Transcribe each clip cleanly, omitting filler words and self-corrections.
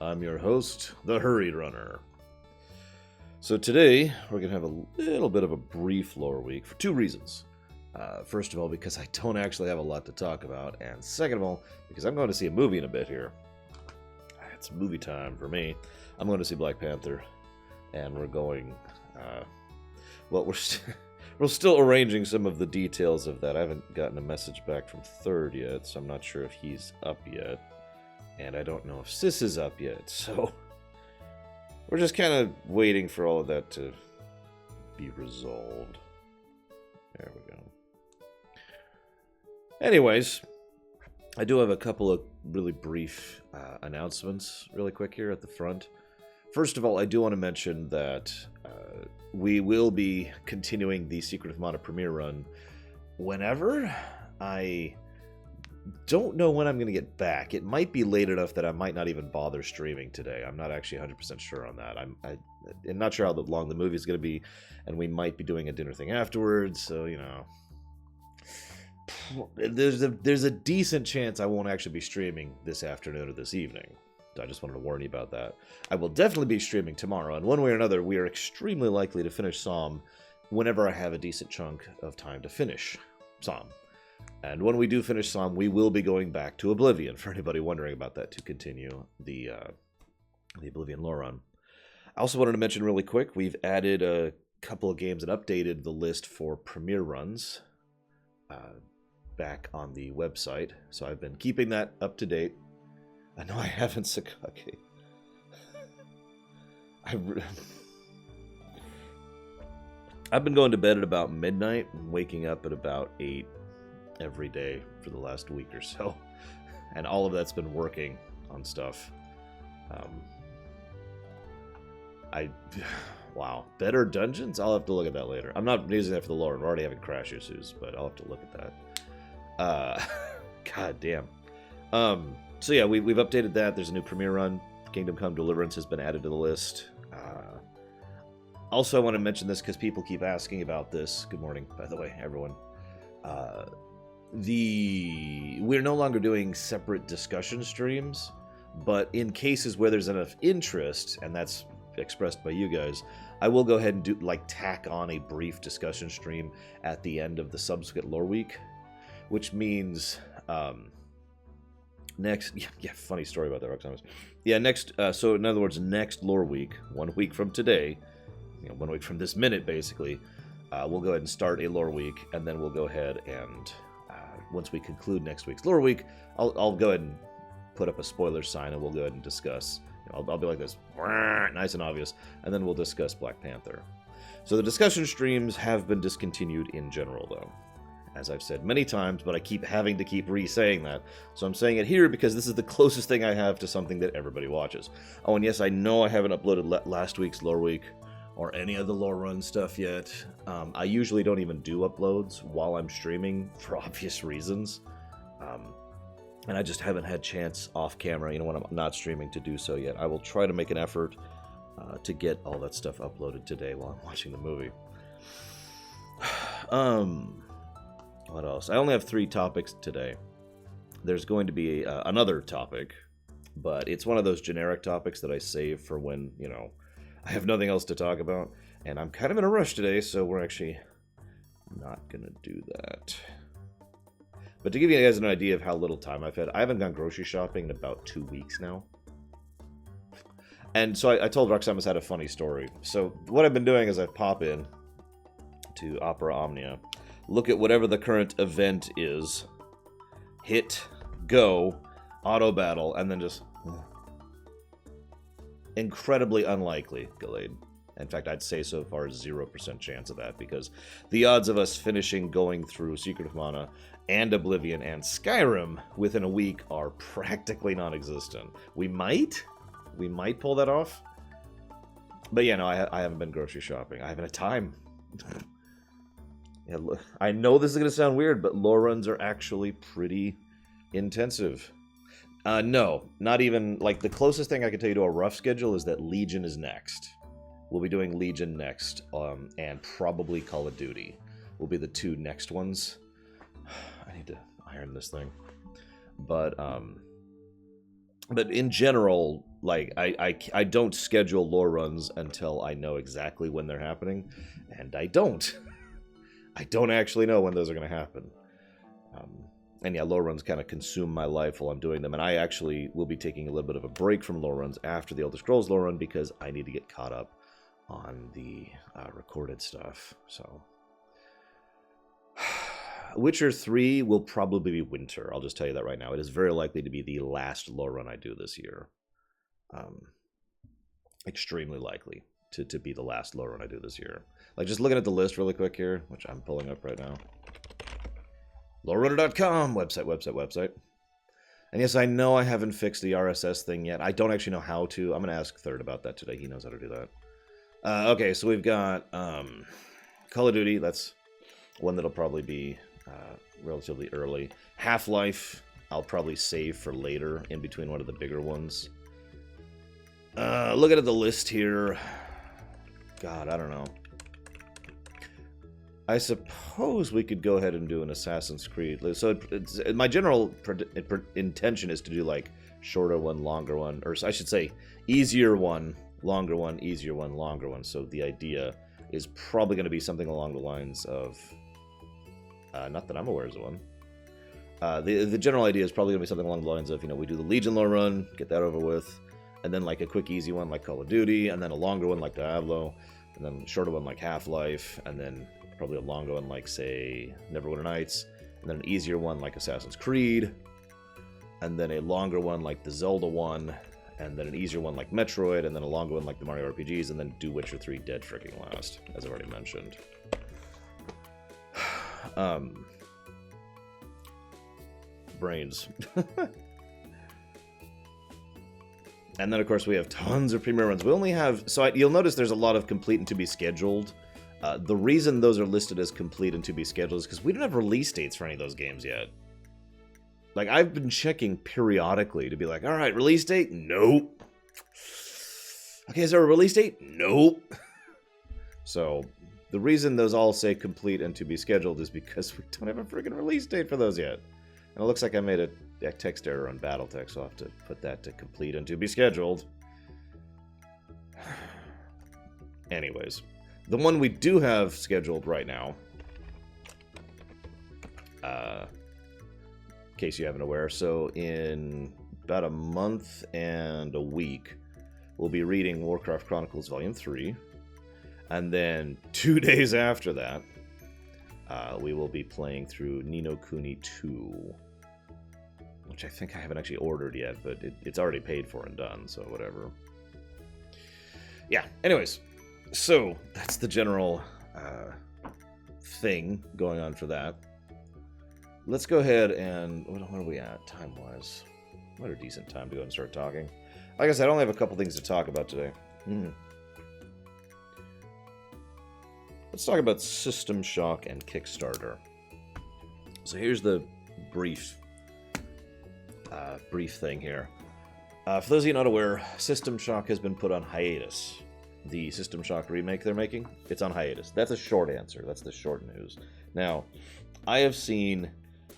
I'm your host, the Hurried Runner. So today, we're going to have a little bit of a brief lore week for two reasons. First of all, because I don't actually have a lot to talk about, and second of all, because I'm going to see a movie in a bit here. It's movie time for me. I'm going to see Black Panther, and we're going, we're still arranging some of the details of that. I haven't gotten a message back from Third yet, so I'm not sure if he's up yet. And I don't know if Sis is up yet, so we're just kind of waiting for all of that to be resolved. There we go. Anyways, I do have a couple of really brief announcements really quick here at the front. First of all, I do want to mention that we will be continuing the Secret of Mana premiere run whenever. I don't know when I'm going to get back. It might be late enough that I might not even bother streaming today. I'm not actually 100% sure on that. I'm not sure how long the movie is going to be, and we might be doing a dinner thing afterwards, so, you know. There's a decent chance I won't actually be streaming this afternoon or this evening. I just wanted to warn you about that. I will definitely be streaming tomorrow, and one way or another, we are extremely likely to finish Psalm whenever I have a decent chunk of time to finish Psalm. And when we do finish Psalm, we will be going back to Oblivion, for anybody wondering about that, to continue the Oblivion lore run. I also wanted to mention really quick, we've added a couple of games and updated the list for premiere runs back on the website. So I've been keeping that up to date. I know I haven't... Okay. I've been going to bed at about midnight and waking up at about 8 every day for the last week or so. And all of that's been working on stuff. Wow. Better dungeons? I'll have to look at that later. I'm not using that for the lore. We're already having crash issues, but I'll have to look at that. God damn. So yeah, we've updated that. There's a new premiere run. Kingdom Come Deliverance has been added to the list. Also, I want to mention this because people keep asking about this. Good morning, by the way, everyone. We're no longer doing separate discussion streams, but in cases where there's enough interest, and that's expressed by you guys, I will go ahead and tack on a brief discussion stream at the end of the subsequent lore week, which means next, funny story about that, Roxanne. Yeah, next. So in other words, next lore week, 1 week from today, 1 week from this minute, basically, we'll go ahead and start a lore week, and then we'll go ahead and once we conclude next week's lore week, I'll go ahead and put up a spoiler sign, and we'll go ahead and discuss. I'll be like this, nice and obvious, and then we'll discuss Black Panther. So the discussion streams have been discontinued in general, though, as I've said many times, but I keep having to keep re-saying that. So I'm saying it here because this is the closest thing I have to something that everybody watches. Oh, and yes, I know I haven't uploaded last week's lore week or any of the lore run stuff yet. I usually don't even do uploads while I'm streaming for obvious reasons. And I just haven't had chance off camera, when I'm not streaming, to do so yet. I will try to make an effort to get all that stuff uploaded today while I'm watching the movie. What else? I only have 3 topics today. There's going to be another topic, but it's one of those generic topics that I save for when, I have nothing else to talk about. And I'm kind of in a rush today, so we're actually not going to do that. But to give you guys an idea of how little time I've had, I haven't gone grocery shopping in about 2 weeks now. And so I told Roxamus had a funny story. So what I've been doing is I pop in to Opera Omnia, look at whatever the current event is, hit go, auto battle, and then just... Incredibly unlikely, Gallade. In fact, I'd say so far 0% chance of that, because the odds of us finishing going through Secret of Mana and Oblivion and Skyrim within a week are practically non-existent. We might pull that off. But yeah, no, I haven't been grocery shopping. I haven't had time. Yeah, I know this is going to sound weird, but lore runs are actually pretty intensive. No, not even, the closest thing I can tell you to a rough schedule is that Legion is next. We'll be doing Legion next, and probably Call of Duty will be the 2 next ones. I need to iron this thing. But But in general, like, I don't schedule lore runs until I know exactly when they're happening, and I don't. I don't actually know when those are going to happen. And yeah, lore runs kind of consume my life while I'm doing them, and I actually will be taking a little bit of a break from lore runs after the Elder Scrolls lore run because I need to get caught up on the recorded stuff. So, Witcher 3 will probably be winter. I'll just tell you that right now. It is very likely to be the last lore run I do this year. Extremely likely to be the last lore run I do this year. Like, just looking at the list really quick here, which I'm pulling up right now. LoreRunner.com, website. And yes, I know I haven't fixed the RSS thing yet. I don't actually know how to. I'm going to ask Third about that today. He knows how to do that. Okay, so we've got Call of Duty. That's one that'll probably be relatively early. Half-Life, I'll probably save for later, in between one of the bigger ones. Looking at the list here. God, I don't know. I suppose we could go ahead and do an Assassin's Creed. So my general intention is to do like shorter one, longer one, or I should say easier one, longer one, easier one, longer one. So the idea is probably going to be something along the lines of, not that I'm aware of one. The general idea is probably going to be something along the lines of, we do the Legion lore run, get that over with, and then like a quick easy one like Call of Duty, and then a longer one like Diablo, and then a shorter one like Half-Life, and then probably a longer one like, say, Neverwinter Nights, and then an easier one like Assassin's Creed, and then a longer one like the Zelda one, and then an easier one like Metroid, and then a longer one like the Mario RPGs, and then do Witcher 3 dead freaking last, as I've already mentioned. Brains. And then, of course, we have tons of premiere runs. We only have... So you'll notice there's a lot of complete and to be scheduled. The reason those are listed as complete and to be scheduled is because we don't have release dates for any of those games yet. Like, I've been checking periodically to be like, all right, release date? Nope. Okay, is there a release date? Nope. So, the reason those all say complete and to be scheduled is because we don't have a freaking release date for those yet. And it looks like I made a text error on Battletech, so I'll have to put that to complete and to be scheduled. Anyways, the one we do have scheduled right now, in case you haven't aware, so in about a month and a week, we'll be reading Warcraft Chronicles Volume 3, and then 2 days after that, we will be playing through Ni no Kuni 2, which I think I haven't actually ordered yet, but it's already paid for and done, so whatever. Yeah, anyways, so that's the general thing going on for that. Let's go ahead and... What are we at, time-wise? What a decent time to go and start talking. Like I said, I only have a couple things to talk about today. Let's talk about System Shock and Kickstarter. So here's the brief thing here. For those of you not aware, System Shock has been put on hiatus. The System Shock remake they're making, it's on hiatus. That's a short answer. That's the short news. Now, I have seen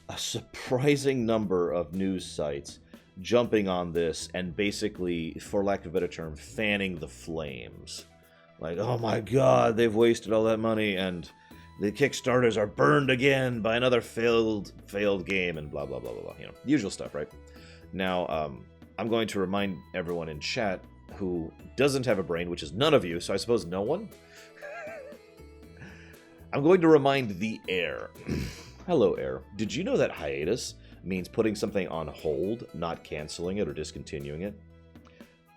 a surprising number of news sites jumping on this and basically, for lack of a better term, fanning the flames. Like, oh my god, they've wasted all that money, and the Kickstarters are burned again by another failed game, and blah, blah, blah, blah, blah. Usual stuff, right? Now, I'm going to remind everyone in chat who doesn't have a brain, which is none of you, so I suppose no one? I'm going to remind the Air. Hello, Air. Did you know that hiatus means putting something on hold, not canceling it or discontinuing it?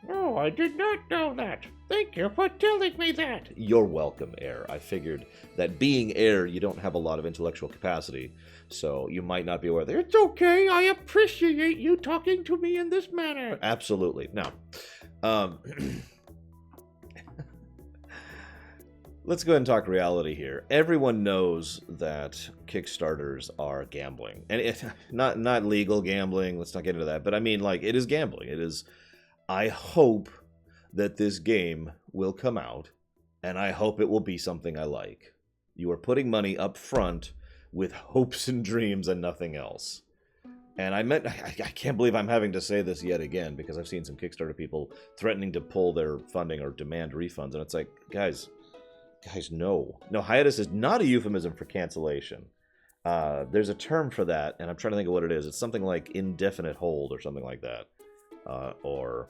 No, I did not know that. Thank you for telling me that. You're welcome, Air. I figured that being Air, you don't have a lot of intellectual capacity, so you might not be aware that it's okay. I appreciate you talking to me in this manner. Absolutely. Now, let's go ahead and talk reality here. Everyone knows that Kickstarters are gambling. And not legal gambling, let's not get into that, but I mean, like, it is gambling. It is... I hope that this game will come out, and I hope it will be something I like. You are putting money up front with hopes and dreams and nothing else. And I can't believe I'm having to say this yet again, because I've seen some Kickstarter people threatening to pull their funding or demand refunds, and it's like, guys, no. No, hiatus is not a euphemism for cancellation. There's a term for that, and I'm trying to think of what it is. It's something like indefinite hold or something like that. Or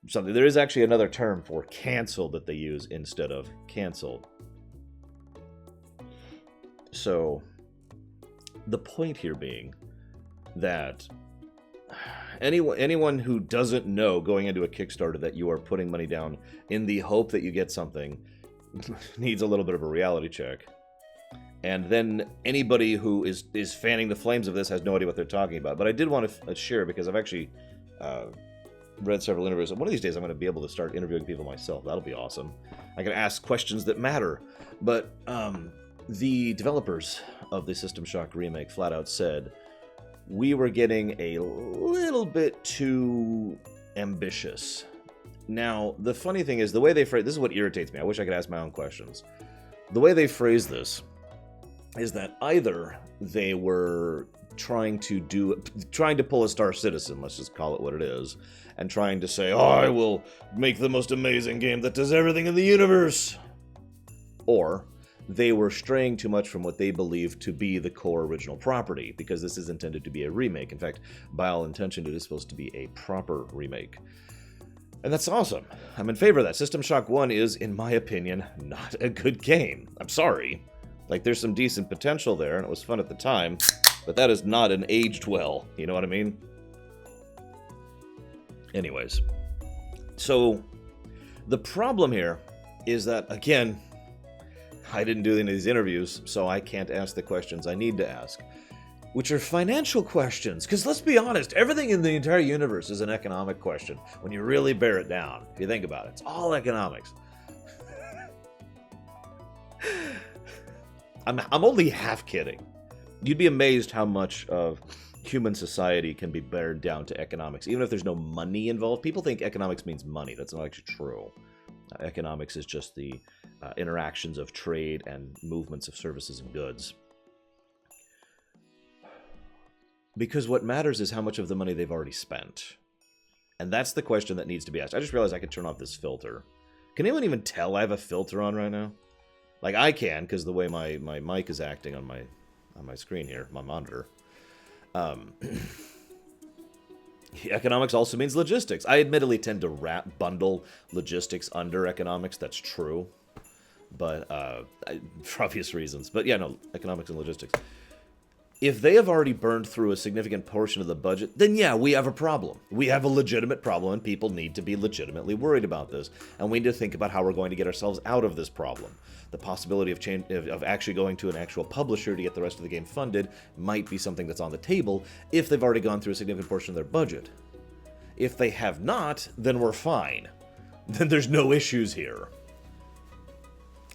something. There is actually another term for cancel that they use instead of canceled. So, the point here being that anyone who doesn't know going into a Kickstarter that you are putting money down in the hope that you get something needs a little bit of a reality check. And then anybody who is fanning the flames of this has no idea what they're talking about. But I did want to share, because I've actually read several interviews. One of these days I'm going to be able to start interviewing people myself. That'll be awesome. I can ask questions that matter. But the developers of the System Shock remake flat out said, we were getting a little bit too ambitious. Now, the funny thing is, the way they phrase this is what irritates me. I wish I could ask my own questions. The way they phrase this is that either they were trying to pull a Star Citizen, let's just call it what it is, and trying to say, oh, I will make the most amazing game that does everything in the universe. Or they were straying too much from what they believe to be the core original property, because this is intended to be a remake. In fact, by all intention, it is supposed to be a proper remake. And that's awesome. I'm in favor of that. System Shock 1 is, in my opinion, not a good game. I'm sorry. Like, there's some decent potential there, and it was fun at the time, but that is not an aged well. You know what I mean? Anyways. So, the problem here is that, again, I didn't do any of these interviews, so I can't ask the questions I need to ask, which are financial questions. Because let's be honest, everything in the entire universe is an economic question when you really bear it down. If you think about it, it's all economics. I'm only half kidding. You'd be amazed how much of human society can be bared down to economics, even if there's no money involved. People think economics means money. That's not actually true. Economics is just the interactions of trade and movements of services and goods. Because what matters is how much of the money they've already spent. And that's the question that needs to be asked. I just realized I could turn off this filter. Can anyone even tell I have a filter on right now? Like, I can, because the way my mic is acting on my screen here, my monitor. Economics also means logistics. I admittedly tend to bundle logistics under economics. That's true. But, for obvious reasons. But yeah, no, economics and logistics. If they have already burned through a significant portion of the budget, then yeah, we have a problem. We have a legitimate problem, and people need to be legitimately worried about this. And we need to think about how we're going to get ourselves out of this problem. The possibility of actually going to an actual publisher to get the rest of the game funded might be something that's on the table if they've already gone through a significant portion of their budget. If they have not, then we're fine. Then there's no issues here.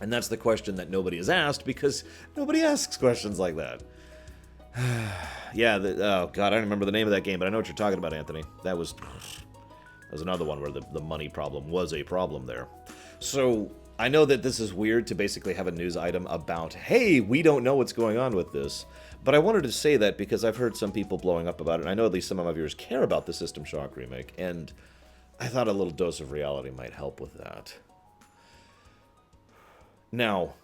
And that's the question that nobody has asked, because nobody asks questions like that. Yeah, oh god, I don't remember the name of that game, but I know what you're talking about, Anthony. That was another one where the money problem was a problem there. So, I know that this is weird to basically have a news item about, hey, we don't know what's going on with this, but I wanted to say that because I've heard some people blowing up about it, and I know at least some of my viewers care about the System Shock remake, and I thought a little dose of reality might help with that. Now,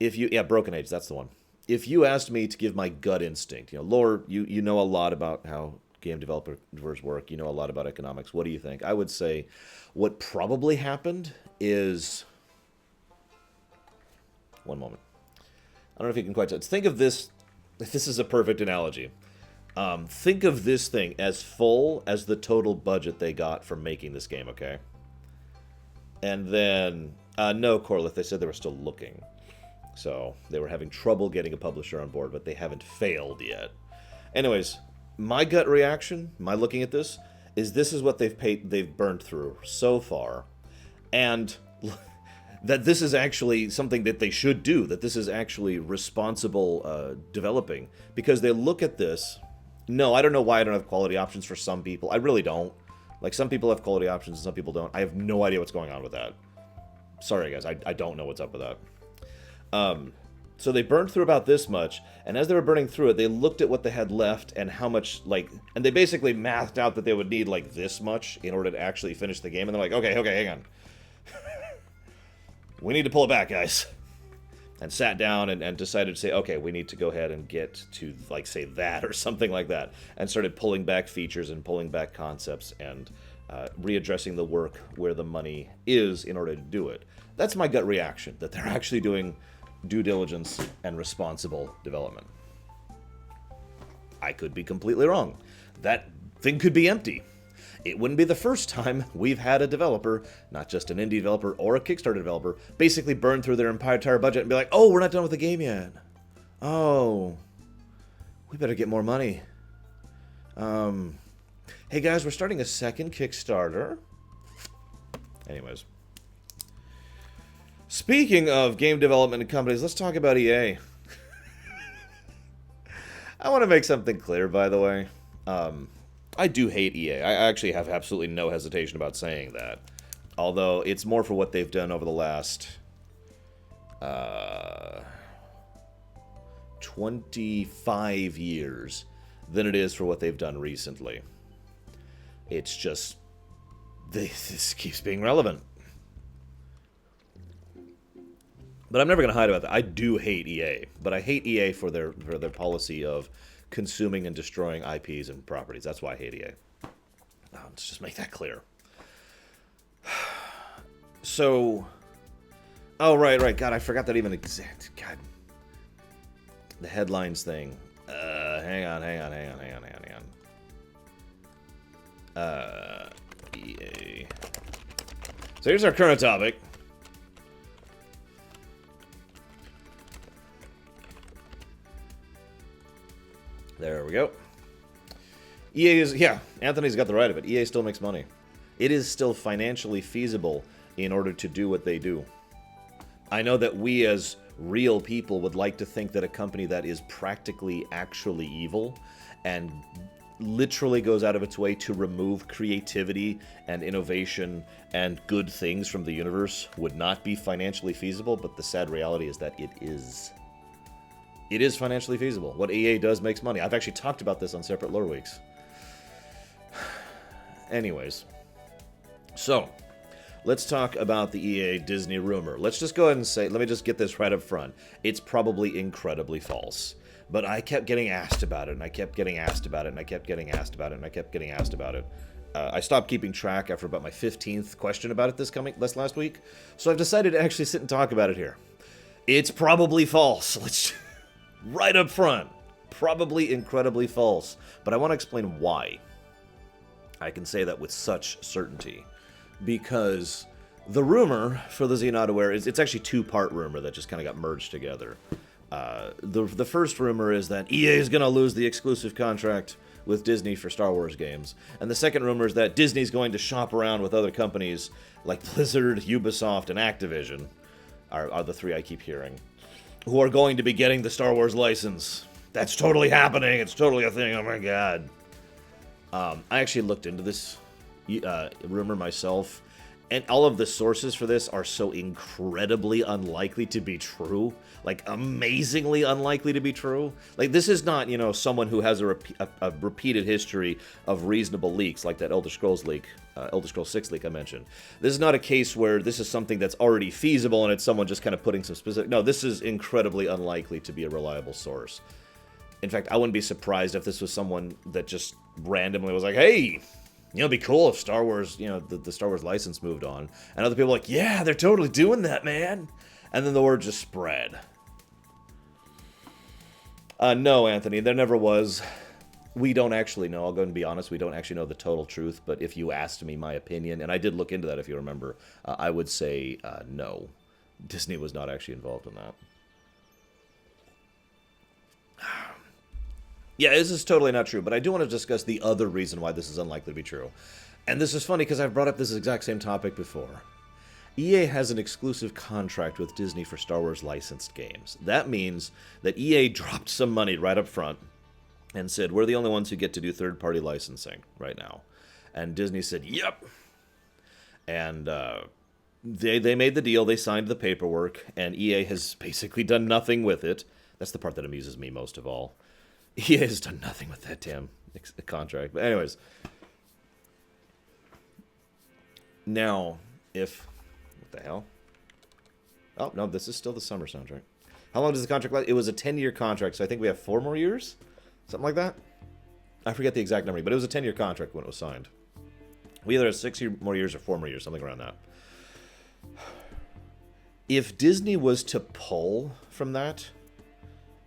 Broken Age, that's the one. If you asked me to give my gut instinct, Lore, you know a lot about how game developers work, you know a lot about economics, what do you think? I would say what probably happened is... One moment. I don't know if you can quite... Think of this, if this is a perfect analogy. Think of this thing as full as the total budget they got for making this game, okay? And then... no, Corlith, they said they were still looking. So, they were having trouble getting a publisher on board, but they haven't failed yet. Anyways, my gut reaction, my looking at this is what they've burned through so far. And that this is actually something that they should do, that this is actually responsible developing. Because they look at this... No, I don't know why I don't have quality options for some people. I really don't. Like, some people have quality options and some people don't. I have no idea what's going on with that. Sorry, guys, I don't know what's up with that. So they burned through about this much, and as they were burning through it, they looked at what they had left and how much, like, and they basically mathed out that they would need, like, this much in order to actually finish the game, and they're like, okay, hang on. We need to pull it back, guys. And sat down and decided to say, okay, we need to go ahead and get to, like, say that or something like that, and started pulling back features and pulling back concepts and readdressing the work where the money is in order to do it. That's my gut reaction, that they're actually doing due diligence and responsible development. I could be completely wrong. That thing could be empty. It wouldn't be the first time we've had a developer, not just an indie developer or a Kickstarter developer, basically burn through their entire budget and be like, oh, we're not done with the game yet. Oh, we better get more money. Hey guys, we're starting a second Kickstarter. Anyways. Speaking of game development companies, let's talk about EA. I want to make something clear, by the way. I do hate EA. I actually have absolutely no hesitation about saying that. Although, it's more for what they've done over the last 25 years than it is for what they've done recently. It's just... this keeps being relevant. But I'm never going to hide about that. I do hate EA, but I hate EA for their policy of consuming and destroying IPs and properties. That's why I hate EA. Let's just make that clear. So, oh right. God, I forgot that even exists. God, the headlines thing. Hang on. EA. So here's our current topic. There we go. EA is, yeah, Anthony's got the right of it. EA still makes money. It is still financially feasible in order to do what they do. I know that we as real people would like to think that a company that is practically actually evil and literally goes out of its way to remove creativity and innovation and good things from the universe would not be financially feasible, but the sad reality is that it is. It is financially feasible. What EA does makes money. I've actually talked about this on separate Loreweeks. Anyways. So, let's talk about the EA Disney rumor. Let's just go ahead and say, let me just get this right up front. It's probably incredibly false. But I kept getting asked about it, and I kept getting asked about it, and I kept getting asked about it, and I kept getting asked about it. I stopped keeping track after about my 15th question about it this last week. So I've decided to actually sit and talk about it here. It's probably false. Let's... right up front, probably incredibly false, but I want to explain why. I can say that with such certainty, because the rumor, for those of you not aware, it's actually two-part rumor that just kind of got merged together. The first rumor is that EA is going to lose the exclusive contract with Disney for Star Wars games, and the second rumor is that Disney's going to shop around with other companies like Blizzard, Ubisoft, and Activision, are the three I keep hearing, who are going to be getting the Star Wars license. That's totally happening. It's totally a thing. Oh my god. I actually looked into this rumor myself, and all of the sources for this are so incredibly unlikely to be true. Like, amazingly unlikely to be true. Like, this is not, someone who has a repeated history of reasonable leaks, like that Elder Scrolls leak, Elder Scrolls 6 leak I mentioned. This is not a case where this is something that's already feasible and it's someone just kind of putting some specific... No, this is incredibly unlikely to be a reliable source. In fact, I wouldn't be surprised if this was someone that just randomly was like, hey, it'd be cool if Star Wars, the Star Wars license moved on. And other people are like, yeah, they're totally doing that, man. And then the word just spread. No, Anthony, there never was. We don't actually know. I'll go and be honest. We don't actually know the total truth. But if you asked me my opinion, and I did look into that if you remember, I would say no. Disney was not actually involved in that. Yeah, this is totally not true, but I do want to discuss the other reason why this is unlikely to be true. And this is funny because I've brought up this exact same topic before. EA has an exclusive contract with Disney for Star Wars licensed games. That means that EA dropped some money right up front and said, we're the only ones who get to do third-party licensing right now. And Disney said, yep. And they made the deal, they signed the paperwork, and EA has basically done nothing with it. That's the part that amuses me most of all. EA has done nothing with that damn contract. But anyways, now if what the hell? Oh no, this is still the summer soundtrack. How long does the contract last? It was a 10-year contract, so I think we have 4 more years, something like that. I forget the exact number, but it was a 10-year contract when it was signed. We either have 6 more years or 4 more years, something around that. If Disney was to pull from that,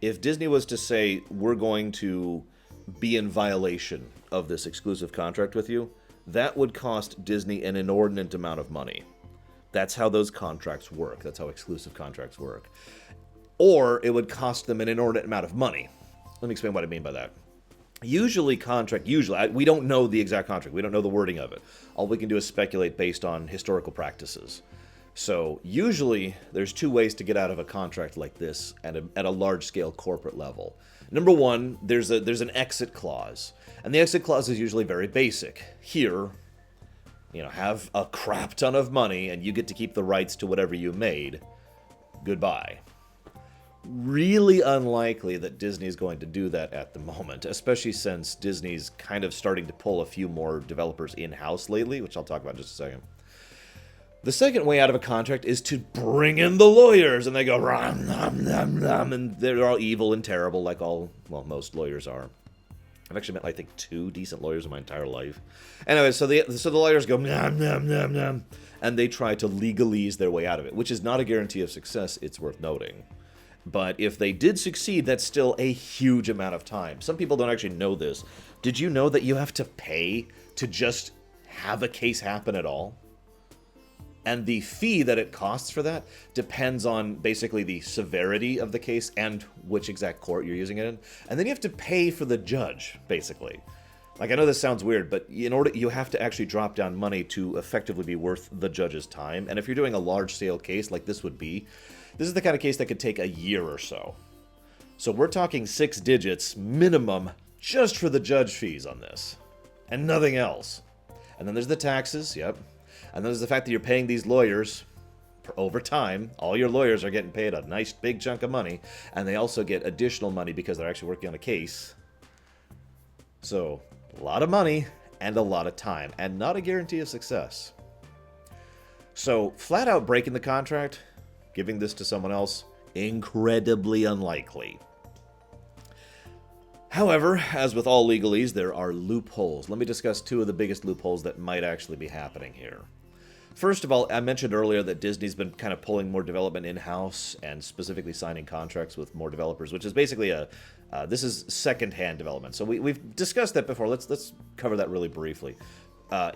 if Disney was to say, we're going to be in violation of this exclusive contract with you, that would cost Disney an inordinate amount of money. That's how those contracts work. That's how exclusive contracts work. Or it would cost them an inordinate amount of money. Let me explain what I mean by that. Usually, we don't know the exact contract. We don't know the wording of it. All we can do is speculate based on historical practices. So usually, there's 2 ways to get out of a contract like this at a large-scale corporate level. Number 1, there's an exit clause. And the exit clause is usually very basic. Here, have a crap ton of money and you get to keep the rights to whatever you made. Goodbye. Really unlikely that Disney's going to do that at the moment, especially since Disney's kind of starting to pull a few more developers in-house lately, which I'll talk about in just a second. The second way out of a contract is to bring in the lawyers, and they go, rum, nom, nom, nom, and they're all evil and terrible like most lawyers are. I've actually met, I think, 2 decent lawyers in my entire life. Anyway, so the lawyers go, nom, nom, nom, nom, and they try to legalese their way out of it, which is not a guarantee of success, it's worth noting. But if they did succeed, that's still a huge amount of time. Some people don't actually know this. Did you know that you have to pay to just have a case happen at all? And the fee that it costs for that depends on basically the severity of the case and which exact court you're using it in. And then you have to pay for the judge, basically. Like, I know this sounds weird, but you have to actually drop down money to effectively be worth the judge's time. And if you're doing a large-scale case like this would be, this is the kind of case that could take a year or so. So we're talking 6 digits minimum just for the judge fees on this. And nothing else. And then there's the taxes, yep. And then there's the fact that you're paying these lawyers over time. All your lawyers are getting paid a nice big chunk of money. And they also get additional money because they're actually working on a case. So, a lot of money and a lot of time. And not a guarantee of success. So, flat out breaking the contract, giving this to someone else, incredibly unlikely. However, as with all legalese, there are loopholes. Let me discuss 2 of the biggest loopholes that might actually be happening here. First of all, I mentioned earlier that Disney's been kind of pulling more development in-house and specifically signing contracts with more developers, which is basically this is second-hand development. So we've discussed that before. Let's cover that really briefly.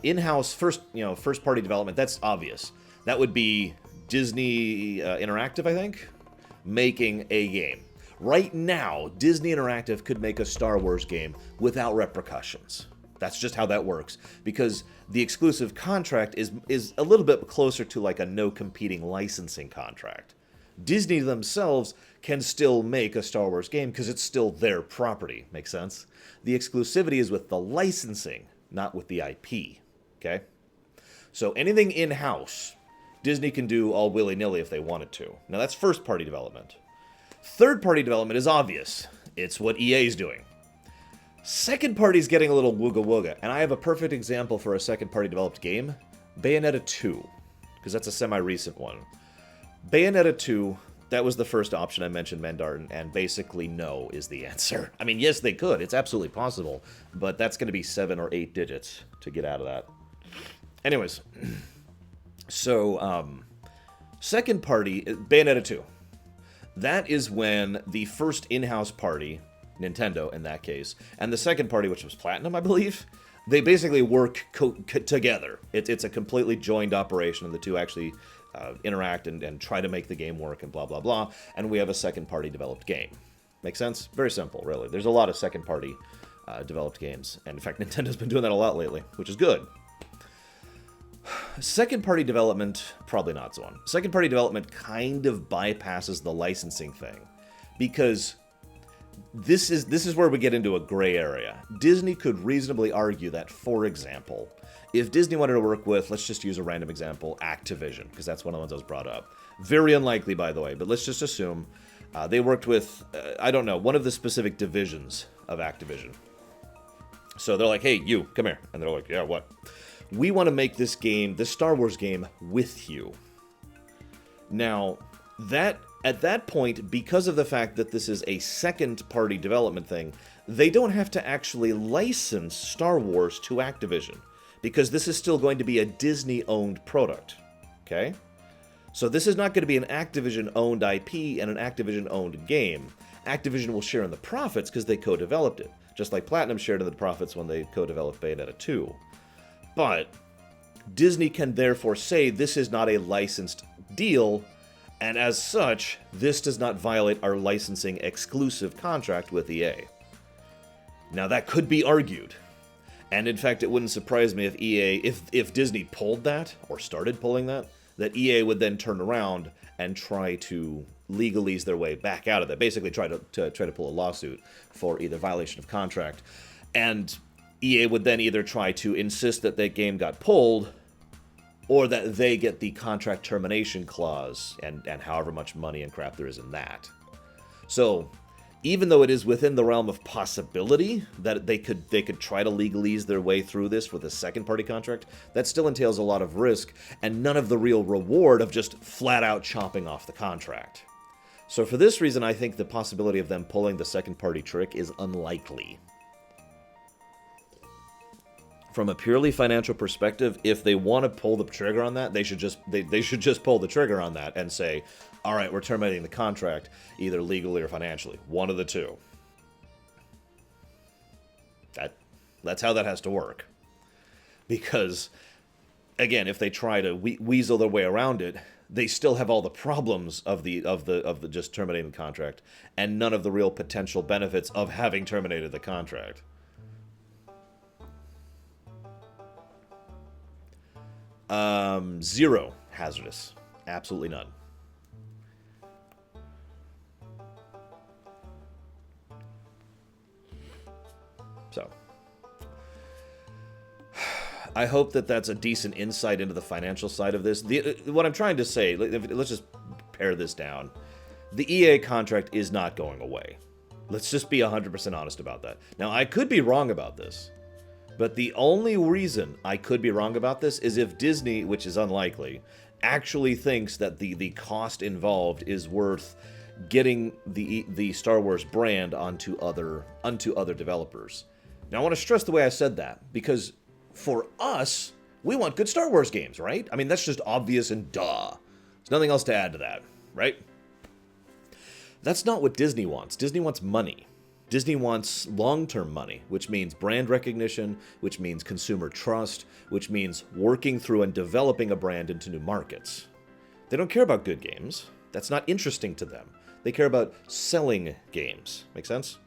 In-house first-party development, that's obvious. That would be Disney Interactive, I think, making a game. Right now, Disney Interactive could make a Star Wars game without repercussions. That's just how that works. Because the exclusive contract is a little bit closer to like a no competing licensing contract. Disney themselves can still make a Star Wars game because it's still their property. Make sense? The exclusivity is with the licensing, not with the IP. Okay? So anything in-house, Disney can do all willy-nilly if they wanted to. Now that's first-party development. Third-party development is obvious. It's what EA's doing. Second party's getting a little wooga-wooga, and I have a perfect example for a second-party developed game. Bayonetta 2, because that's a semi-recent one. Bayonetta 2, that was the first option I mentioned, Mandartin, and basically no is the answer. I mean, yes, they could. It's absolutely possible, but that's going to be 7 or 8 digits to get out of that. Anyways, so, second party, Bayonetta 2. That is when the first in-house party, Nintendo in that case, and the second party, which was Platinum, I believe, they basically work together. It's a completely joined operation, and the two actually interact and try to make the game work and blah, blah, blah, and we have a second party developed game. Make sense? Very simple, really. There's a lot of second party developed games, and in fact, Nintendo's been doing that a lot lately, which is good. Second-party development, probably not so on. Second-party development kind of bypasses the licensing thing. Because this is where we get into a gray area. Disney could reasonably argue that, for example, if Disney wanted to work with, let's just use a random example, Activision, because that's one of the ones I was brought up. Very unlikely, by the way, but let's just assume they worked with, I don't know, one of the specific divisions of Activision. So they're like, hey, you, come here. And they're like, yeah, what? We want to make this game, this Star Wars game, with you. Now, at that point, because of the fact that this is a second-party development thing, they don't have to actually license Star Wars to Activision, because this is still going to be a Disney-owned product, okay? So this is not going to be an Activision-owned IP and an Activision-owned game. Activision will share in the profits because they co-developed it, just like Platinum shared in the profits when they co-developed Bayonetta 2. But Disney can therefore say this is not a licensed deal, and as such, this does not violate our licensing exclusive contract with EA. Now that could be argued. And in fact, it wouldn't surprise me if if Disney pulled that, or started pulling that EA would then turn around and try to legalese their way back out of that. Basically try to pull a lawsuit for either violation of contract. And EA would then either try to insist that that game got pulled, or that they get the contract termination clause and however much money and crap there is in that. So, even though it is within the realm of possibility that they could try to legalese their way through this with a second-party contract, that still entails a lot of risk and none of the real reward of just flat-out chopping off the contract. So for this reason, I think the possibility of them pulling the second-party trick is unlikely. From a purely financial perspective, if they want to pull the trigger on that, they should just pull the trigger on that and say, all right, we're terminating the contract, either legally or financially. One of the two. That's how that has to work. Because, again, if they try to weasel their way around it, they still have all the problems of the just terminating the contract, and none of the real potential benefits of having terminated the contract. Zero hazardous. Absolutely none. So, I hope that that's a decent insight into the financial side of this. What I'm trying to say, let's just pare this down. The EA contract is not going away. Let's just be 100% honest about that. Now, I could be wrong about this. But the only reason I could be wrong about this is if Disney, which is unlikely, actually thinks that the cost involved is worth getting the Star Wars brand onto other developers. Now I want to stress the way I said that, because for us, we want good Star Wars games, right? I mean, that's just obvious and duh. There's nothing else to add to that, right? That's not what Disney wants. Disney wants money. Disney wants long-term money, which means brand recognition, which means consumer trust, which means working through and developing a brand into new markets. They don't care about good games. That's not interesting to them. They care about selling games. Make sense?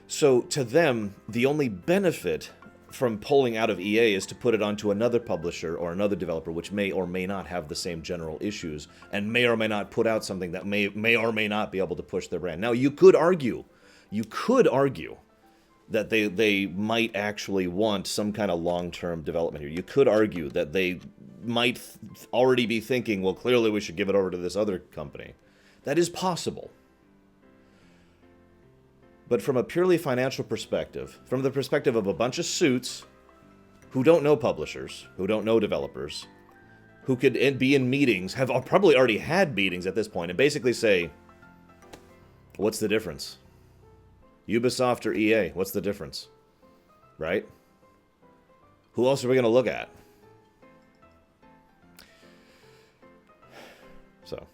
So to them, the only benefit from pulling out of EA is to put it onto another publisher or another developer, which may or may not have the same general issues and may or may not put out something that may or may not be able to push their brand. Now, you could argue that they might actually want some kind of long-term development here. You could argue that they might already be thinking, well, clearly we should give it over to this other company. That is possible. But from a purely financial perspective, from the perspective of a bunch of suits who don't know publishers, who don't know developers, who could be in meetings, have probably already had meetings at this point, and basically say, what's the difference? Ubisoft or EA, what's the difference? Right? Who else are we going to look at? So,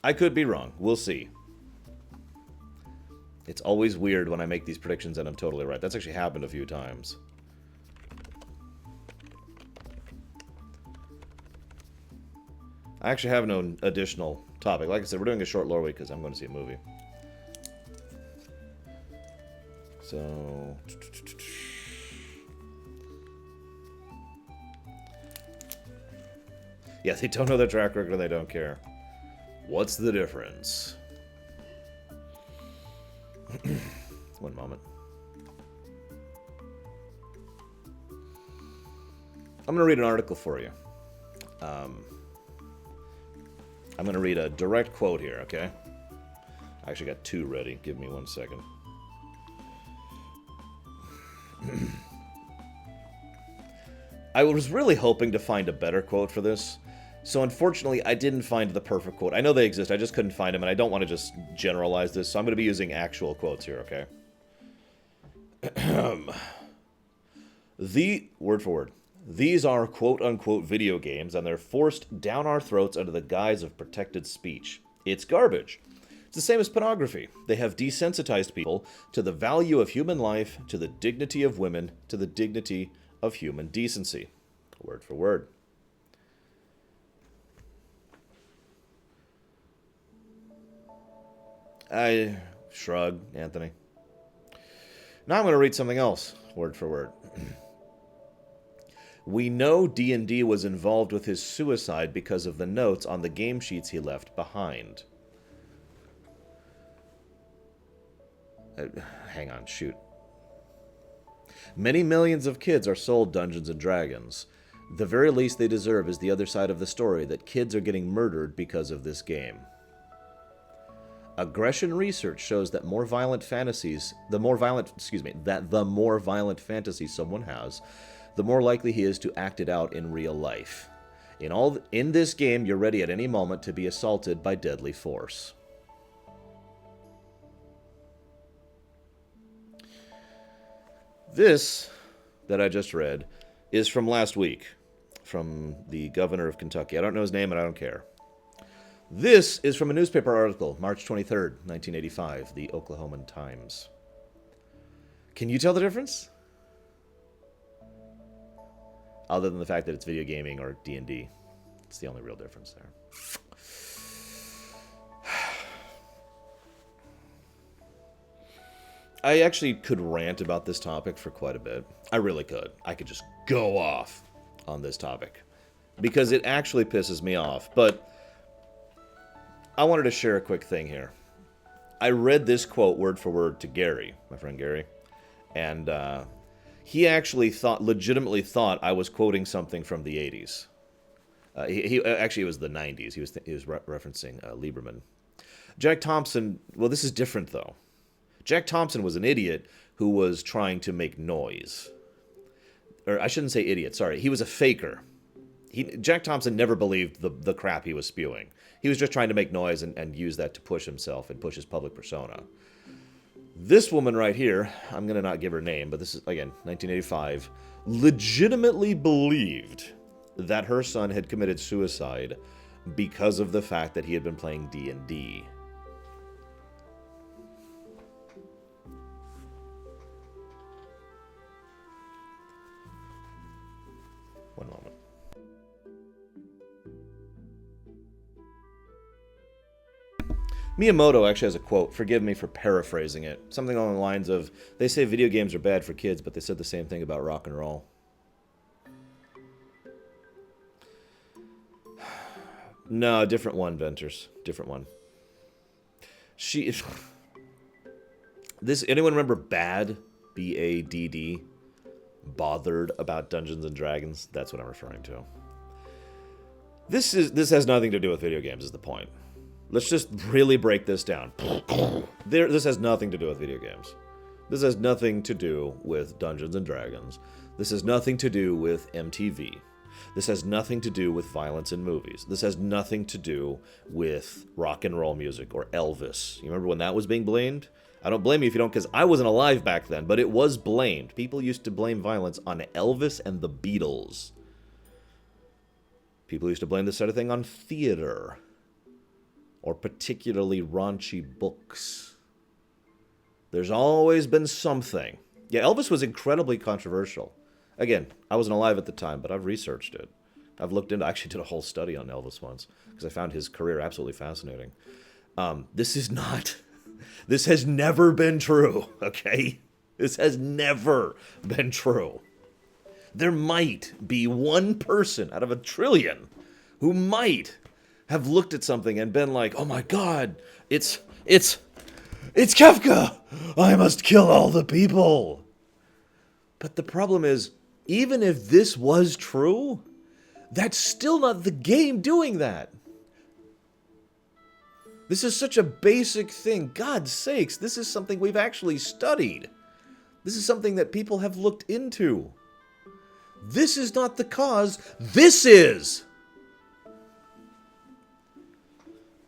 I could be wrong. We'll see. It's always weird when I make these predictions and I'm totally right. That's actually happened a few times. I actually have no additional topic. Like I said, we're doing a short lore week because I'm going to see a movie. So... yeah, they don't know their track record and they don't care. What's the difference? One moment. I'm going to read an article for you. I'm going to read a direct quote here, okay? I actually got two ready. Give me 1 second. I was really hoping to find a better quote for this. So unfortunately, I didn't find the perfect quote. I know they exist, I just couldn't find them, and I don't want to just generalize this, so I'm going to be using actual quotes here, okay? Word for word. These are quote-unquote video games, and they're forced down our throats under the guise of protected speech. It's garbage. It's the same as pornography. They have desensitized people to the value of human life, to the dignity of women, to the dignity of human decency. Word for word. I shrug, Anthony. Now I'm going to read something else, word for word. We know D&D was involved with his suicide because of the notes on the game sheets he left behind. Hang on, shoot. Many millions of kids are sold Dungeons & Dragons. The very least they deserve is the other side of the story, that kids are getting murdered because of this game. Aggression research shows that the more violent fantasies someone has, the more likely he is to act it out in real life. In this game, you're ready at any moment to be assaulted by deadly force. This that I just read is from last week, from the governor of Kentucky. I don't know his name and I don't care. This is from a newspaper article, March 23rd, 1985, the Oklahoman Times. Can you tell the difference? Other than the fact that it's video gaming or D&D. It's the only real difference there. I actually could rant about this topic for quite a bit. I really could. I could just go off on this topic. Because it actually pisses me off. But I wanted to share a quick thing here. I read this quote word for word to Gary, my friend Gary. And he actually legitimately thought I was quoting something from the 80s. Actually, it was the 90s. He was referencing Lieberman. Jack Thompson, well, this is different, though. Jack Thompson was an idiot who was trying to make noise. Or I shouldn't say idiot, sorry. He was a faker. Jack Thompson never believed the crap he was spewing. He was just trying to make noise and use that to push himself and push his public persona. This woman right here, I'm going to not give her name, but this is, again, 1985, legitimately believed that her son had committed suicide because of the fact that he had been playing D&D. One moment. Miyamoto actually has a quote, forgive me for paraphrasing it, something along the lines of, they say video games are bad for kids, but they said the same thing about rock and roll. No, different one, Venters. Different one. Anyone remember BADD? B-A-D-D? Bothered about Dungeons and Dragons? That's what I'm referring to. This has nothing to do with video games, is the point. Let's just really break this down. This has nothing to do with video games. This has nothing to do with Dungeons and Dragons. This has nothing to do with MTV. This has nothing to do with violence in movies. This has nothing to do with rock and roll music or Elvis. You remember when that was being blamed? I don't blame you if you don't, because I wasn't alive back then, but it was blamed. People used to blame violence on Elvis and the Beatles. People used to blame this sort of thing on theater. Or particularly raunchy books. There's always been something. Yeah, Elvis was incredibly controversial. Again, I wasn't alive at the time, but I've researched it. I actually did a whole study on Elvis once, because I found his career absolutely fascinating. This has never been true, okay? This has never been true. There might be one person out of a trillion who might have looked at something and been like, oh my god, it's It's Kafka! I must kill all the people! But the problem is, even if this was true, that's still not the game doing that. This is such a basic thing. God's sakes, this is something we've actually studied. This is something that people have looked into. This is not the cause. This is!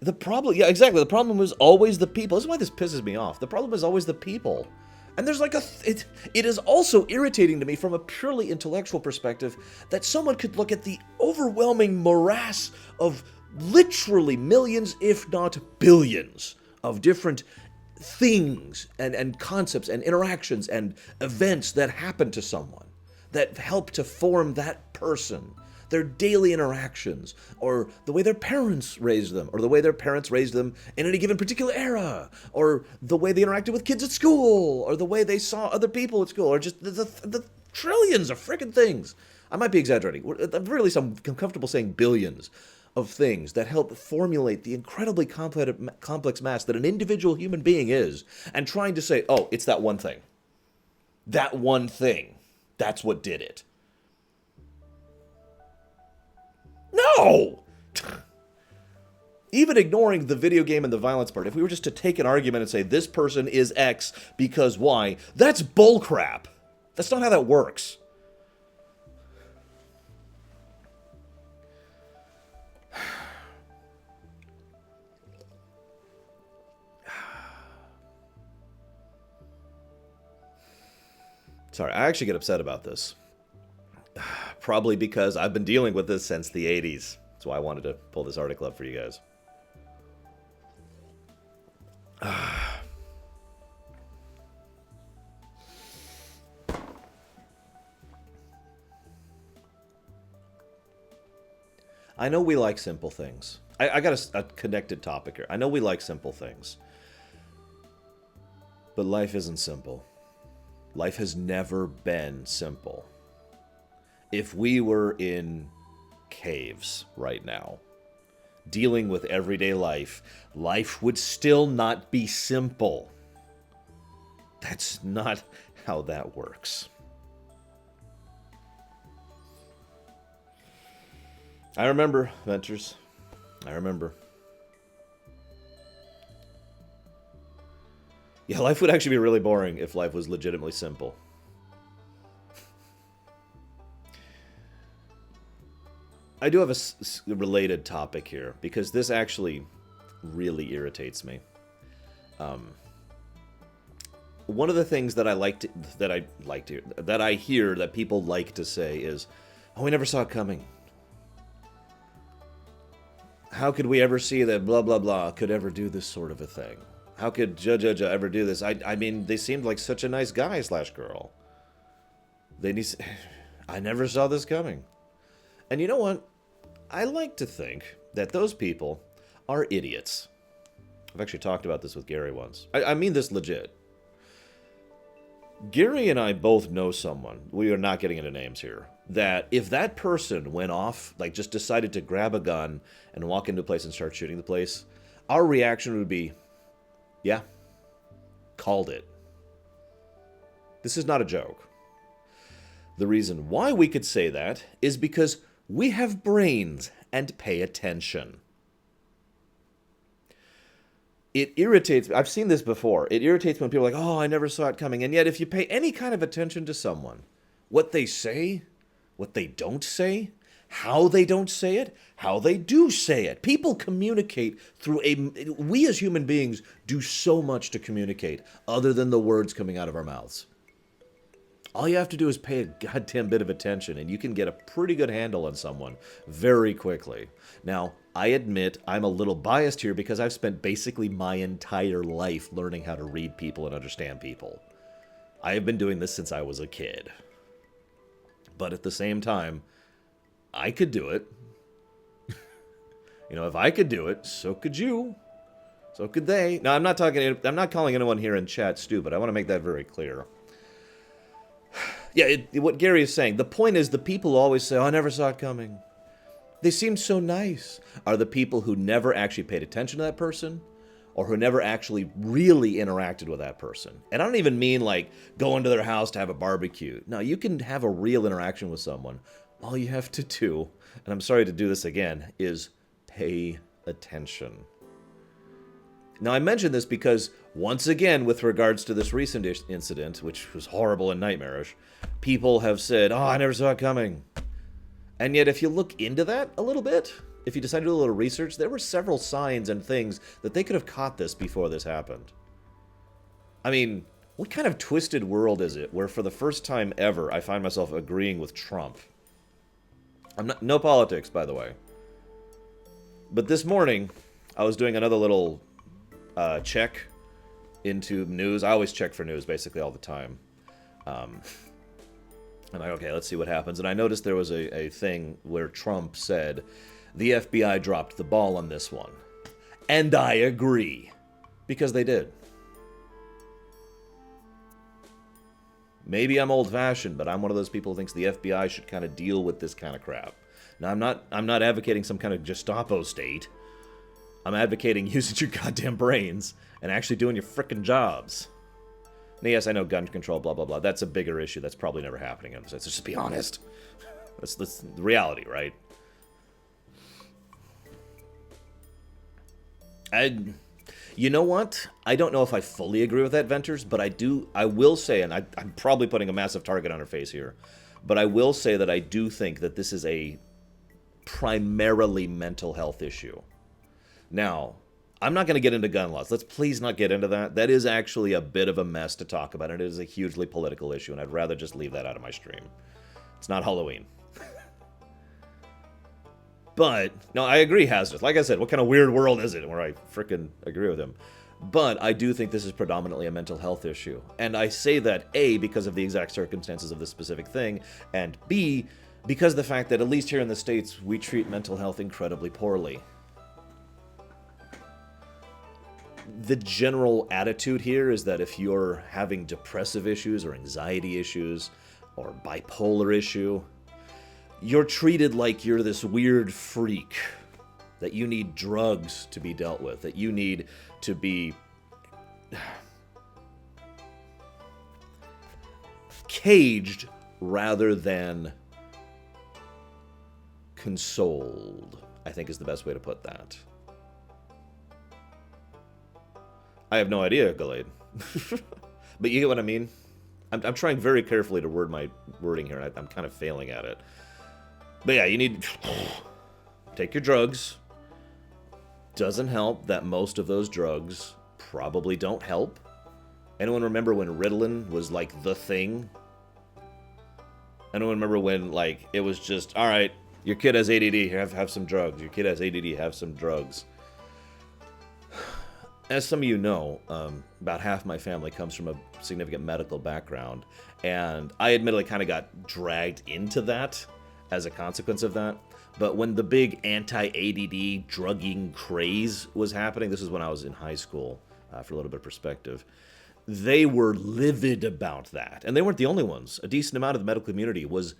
The problem, yeah, exactly. The problem was always the people. This is why this pisses me off. The problem is always the people. And there's like it is also irritating to me from a purely intellectual perspective that someone could look at the overwhelming morass of literally millions, if not billions, of different things and concepts and interactions and events that happen to someone that help to form that person. Their daily interactions, or the way their parents raised them, or the way their parents raised them in any given particular era, or the way they interacted with kids at school, or the way they saw other people at school, or just the trillions of freaking things. I might be exaggerating. At the very least, I'm comfortable saying billions of things that help formulate the incredibly complex mass that an individual human being is, and trying to say, oh, it's that one thing. That one thing. That's what did it. No! Even ignoring the video game and the violence part, if we were just to take an argument and say, this person is X because Y, that's bullcrap. That's not how that works. Sorry, I actually get upset about this. Probably because I've been dealing with this since the 80s. That's why I wanted to pull this article up for you guys. I know we like simple things. I got a connected topic here. I know we like simple things. But life isn't simple. Life has never been simple. If we were in caves right now, dealing with everyday life, life would still not be simple. That's not how that works. I remember, Ventures. I remember. Yeah, life would actually be really boring if life was legitimately simple. I do have a related topic here, because this actually really irritates me. One of the things that I hear that people like to say is, "Oh, we never saw it coming. How could we ever see that blah blah blah could ever do this sort of a thing? How could Judge ever do this? I mean, they seemed like such a nice guy / girl. I never saw this coming." And you know what? I like to think that those people are idiots. I've actually talked about this with Gary once. I mean this legit. Gary and I both know someone, we are not getting into names here, that if that person went off, like just decided to grab a gun and walk into a place and start shooting the place, our reaction would be, yeah, called it. This is not a joke. The reason why we could say that is because we have brains and pay attention. It irritates me. I've seen this before. It irritates me when people are like, oh, I never saw it coming. And yet if you pay any kind of attention to someone, what they say, what they don't say, how they don't say it, how they do say it. People communicate through we as human beings do so much to communicate other than the words coming out of our mouths. All you have to do is pay a goddamn bit of attention, and you can get a pretty good handle on someone very quickly. Now, I admit I'm a little biased here because I've spent basically my entire life learning how to read people and understand people. I have been doing this since I was a kid. But at the same time, I could do it. You know, if I could do it, so could you. So could they. Now, I'm not calling anyone here in chat stupid. I want to make that very clear. Yeah, what Gary is saying, the point is the people who always say, oh, I never saw it coming. They seem so nice. Are the people who never actually paid attention to that person, or who never actually really interacted with that person. And I don't even mean like going to their house to have a barbecue. No, you can have a real interaction with someone. All you have to do, and I'm sorry to do this again, is pay attention. Now, I mention this because, once again, with regards to this recent incident, which was horrible and nightmarish, people have said, oh, I never saw it coming. And yet, if you look into that a little bit, if you decide to do a little research, there were several signs and things that they could have caught this before this happened. I mean, what kind of twisted world is it where for the first time ever I find myself agreeing with Trump? No politics, by the way. But this morning, I was doing another little check into news. I always check for news basically all the time. I'm like, okay, let's see what happens. And I noticed there was a thing where Trump said, the FBI dropped the ball on this one. And I agree. Because they did. Maybe I'm old-fashioned, but I'm one of those people who thinks the FBI should kind of deal with this kind of crap. Now, I'm not advocating some kind of Gestapo state. I'm advocating using your goddamn brains and actually doing your frickin' jobs. Now, yes, I know gun control, blah, blah, blah. That's a bigger issue. That's probably never happening. Let's just be honest. That's the reality, right? You know what? I don't know if I fully agree with that, Venters, but I will say, and I'm probably putting a massive target on her face here, but I will say that I do think that this is a primarily mental health issue. Now, I'm not going to get into gun laws. Let's please not get into that. That is actually a bit of a mess to talk about, and it is a hugely political issue, and I'd rather just leave that out of my stream. It's not Halloween. But, no, I agree, Hazardous. Like I said, what kind of weird world is it where I frickin' agree with him? But I do think this is predominantly a mental health issue. And I say that, A, because of the exact circumstances of this specific thing, and B, because of the fact that, at least here in the States, we treat mental health incredibly poorly. The general attitude here is that if you're having depressive issues or anxiety issues or bipolar issue, you're treated like you're this weird freak, that you need drugs to be dealt with, that you need to be caged rather than consoled, I think is the best way to put that. I have no idea, Gallade. But you get what I mean? I'm trying very carefully to word my wording here, and I'm kind of failing at it. But yeah, you need... take your drugs. Doesn't help that most of those drugs probably don't help. Anyone remember when Ritalin was, like, the thing? Anyone remember when, like, it was just, alright, your kid has ADD, have some drugs. Your kid has ADD, have some drugs. As some of you know, about half my family comes from a significant medical background, and I admittedly kind of got dragged into that as a consequence of that. But when the big anti-ADD drugging craze was happening, this is when I was in high school, for a little bit of perspective, they were livid about that. And they weren't the only ones. A decent amount of the medical community was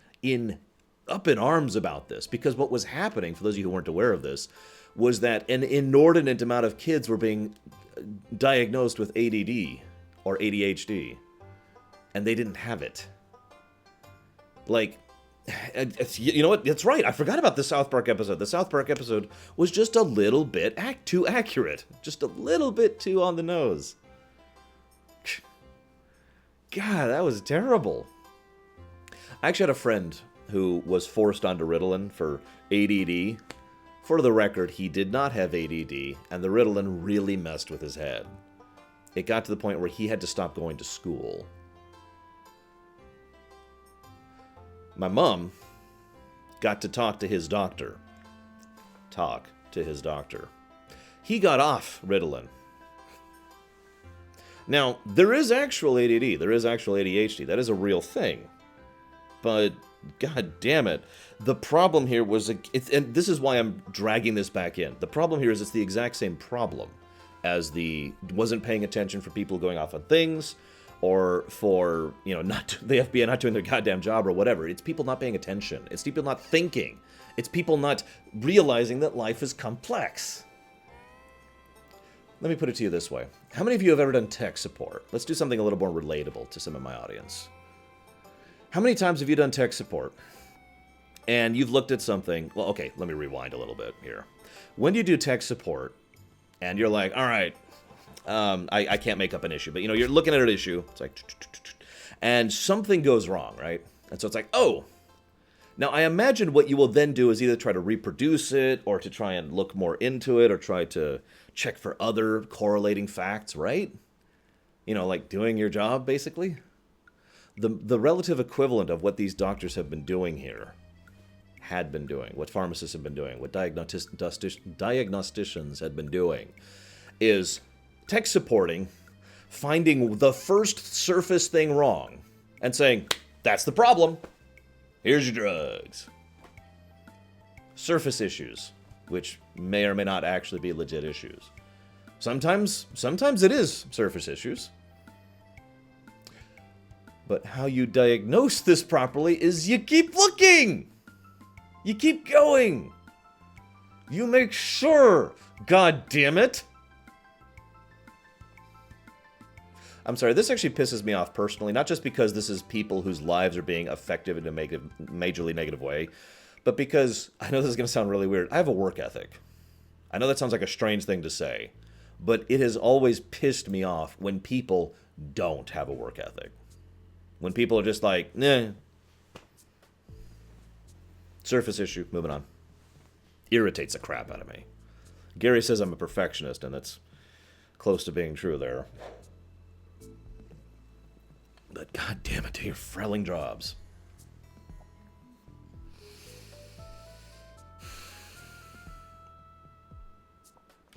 up in arms about this, because what was happening, for those of you who weren't aware of this, was that an inordinate amount of kids were being diagnosed with ADD or ADHD, and they didn't have it. Like, you know what? That's right. I forgot about the South Park episode. The South Park episode was just a little bit too accurate. Just a little bit too on the nose. God, that was terrible. I actually had a friend who was forced onto Ritalin for ADD. For the record, he did not have ADD, and the Ritalin really messed with his head. It got to the point where he had to stop going to school. My mom got to talk to his doctor. He got off Ritalin. Now, there is actual ADD, there is actual ADHD. That is a real thing. But, god damn it, the problem here was, and this is why I'm dragging this back in. The problem here is it's the exact same problem as the wasn't paying attention for people going off on things, or for, you know, not the FBI not doing their goddamn job or whatever. It's people not paying attention. It's people not thinking. It's people not realizing that life is complex. Let me put it to you this way. How many of you have ever done tech support? Let's do something a little more relatable to some of my audience. How many times have you done tech support and you've looked at something? Well, okay, let me rewind a little bit here. When you do tech support and you're like, all right, I can't make up an issue, but you're looking at an issue. It's like, and something goes wrong, right? And so it's like, oh. Now, I imagine what you will then do is either try to reproduce it or to try and look more into it or try to check for other correlating facts, right? Like doing your job, basically. The relative equivalent of what these doctors have been doing here, had been doing, what pharmacists have been doing, what diagnosticians had been doing, is tech supporting, finding the first surface thing wrong, and saying, that's the problem. Here's your drugs. Surface issues, which may or may not actually be legit issues. Sometimes it is surface issues. But how you diagnose this properly is you keep looking. You keep going. You make sure, God damn it. I'm sorry, this actually pisses me off personally, not just because this is people whose lives are being affected in a majorly negative way, but because, I know this is going to sound really weird, I have a work ethic. I know that sounds like a strange thing to say, but it has always pissed me off when people don't have a work ethic. When people are just like, nah. Surface issue, moving on. Irritates the crap out of me. Gary says I'm a perfectionist, and that's close to being true there. But god damn it, to your frelling jobs.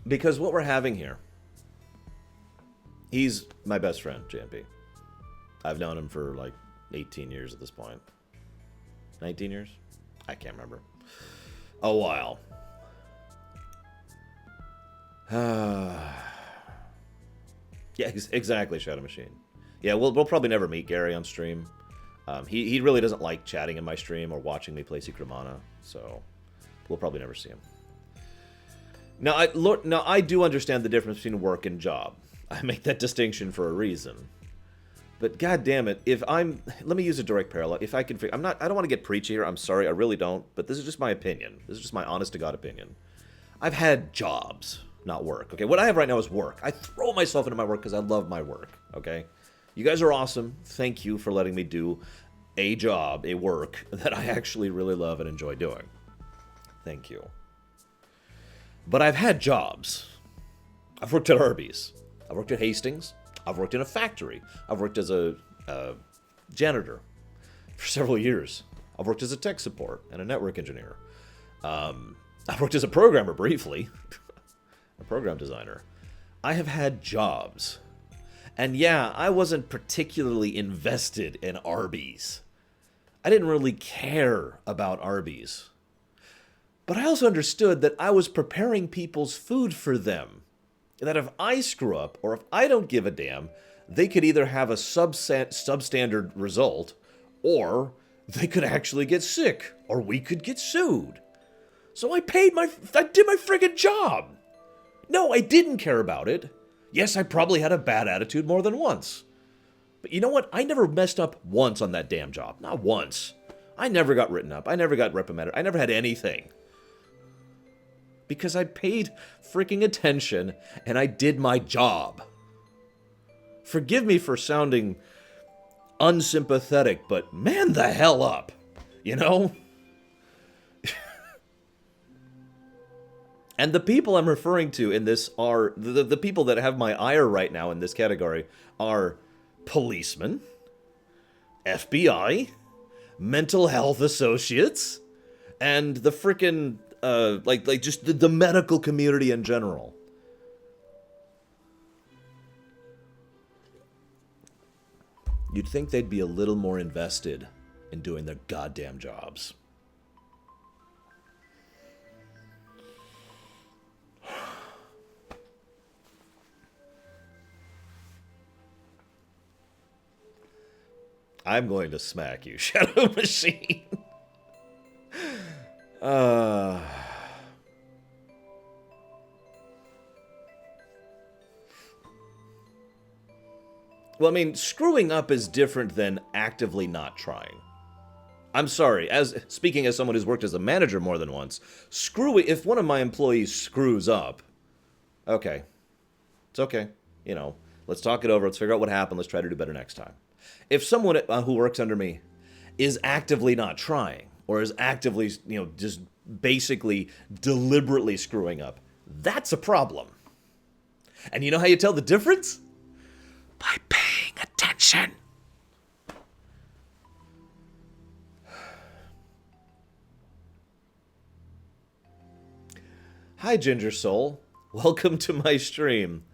Because what we're having here, he's my best friend, JMP. I've known him for like 18 years at this point. 19 years? I can't remember. A while. Yeah, exactly, Shadow Machine. Yeah, we'll probably never meet Gary on stream. He really doesn't like chatting in my stream or watching me play Secret Mana, so we'll probably never see him. Now, I do understand the difference between work and job. I make that distinction for a reason. But god damn it, let me use a direct parallel. If I can I don't want to get preachy here. I'm sorry, I really don't. But this is just my opinion. This is just my honest to God opinion. I've had jobs, not work. Okay, what I have right now is work. I throw myself into my work because I love my work. Okay, you guys are awesome. Thank you for letting me do a job, a work that I actually really love and enjoy doing. Thank you. But I've had jobs. I've worked at Arby's. I've worked at Hastings. I've worked in a factory. I've worked as a janitor for several years. I've worked as a tech support and a network engineer. I've worked as a programmer briefly, a program designer. I have had jobs. And yeah, I wasn't particularly invested in Arby's. I didn't really care about Arby's. But I also understood that I was preparing people's food for them. And that if I screw up, or if I don't give a damn, they could either have a substandard result, or they could actually get sick, or we could get sued. So I did my friggin' job. No, I didn't care about it. Yes, I probably had a bad attitude more than once. But you know what? I never messed up once on that damn job. Not once. I never got written up. I never got reprimanded. I never had anything. Because I paid freaking attention and I did my job. Forgive me for sounding unsympathetic, but man the hell up. You know? And the people I'm referring to in this are, the people that have my ire right now in this category are policemen, FBI, mental health associates, and the frickin' like just the medical community in general. You'd think they'd be a little more invested in doing their goddamn jobs. I'm going to smack you, Shadow Machine. Well, I mean, screwing up is different than actively not trying. I'm sorry, speaking as someone who's worked as a manager more than once, if one of my employees screws up, okay, it's okay. You know, let's talk it over. Let's figure out what happened. Let's try to do better next time. If someone who works under me is actively not trying, or is actively, just basically deliberately screwing up, that's a problem. And you know how you tell the difference? By paying attention. Hi, Ginger Soul. Welcome to my stream.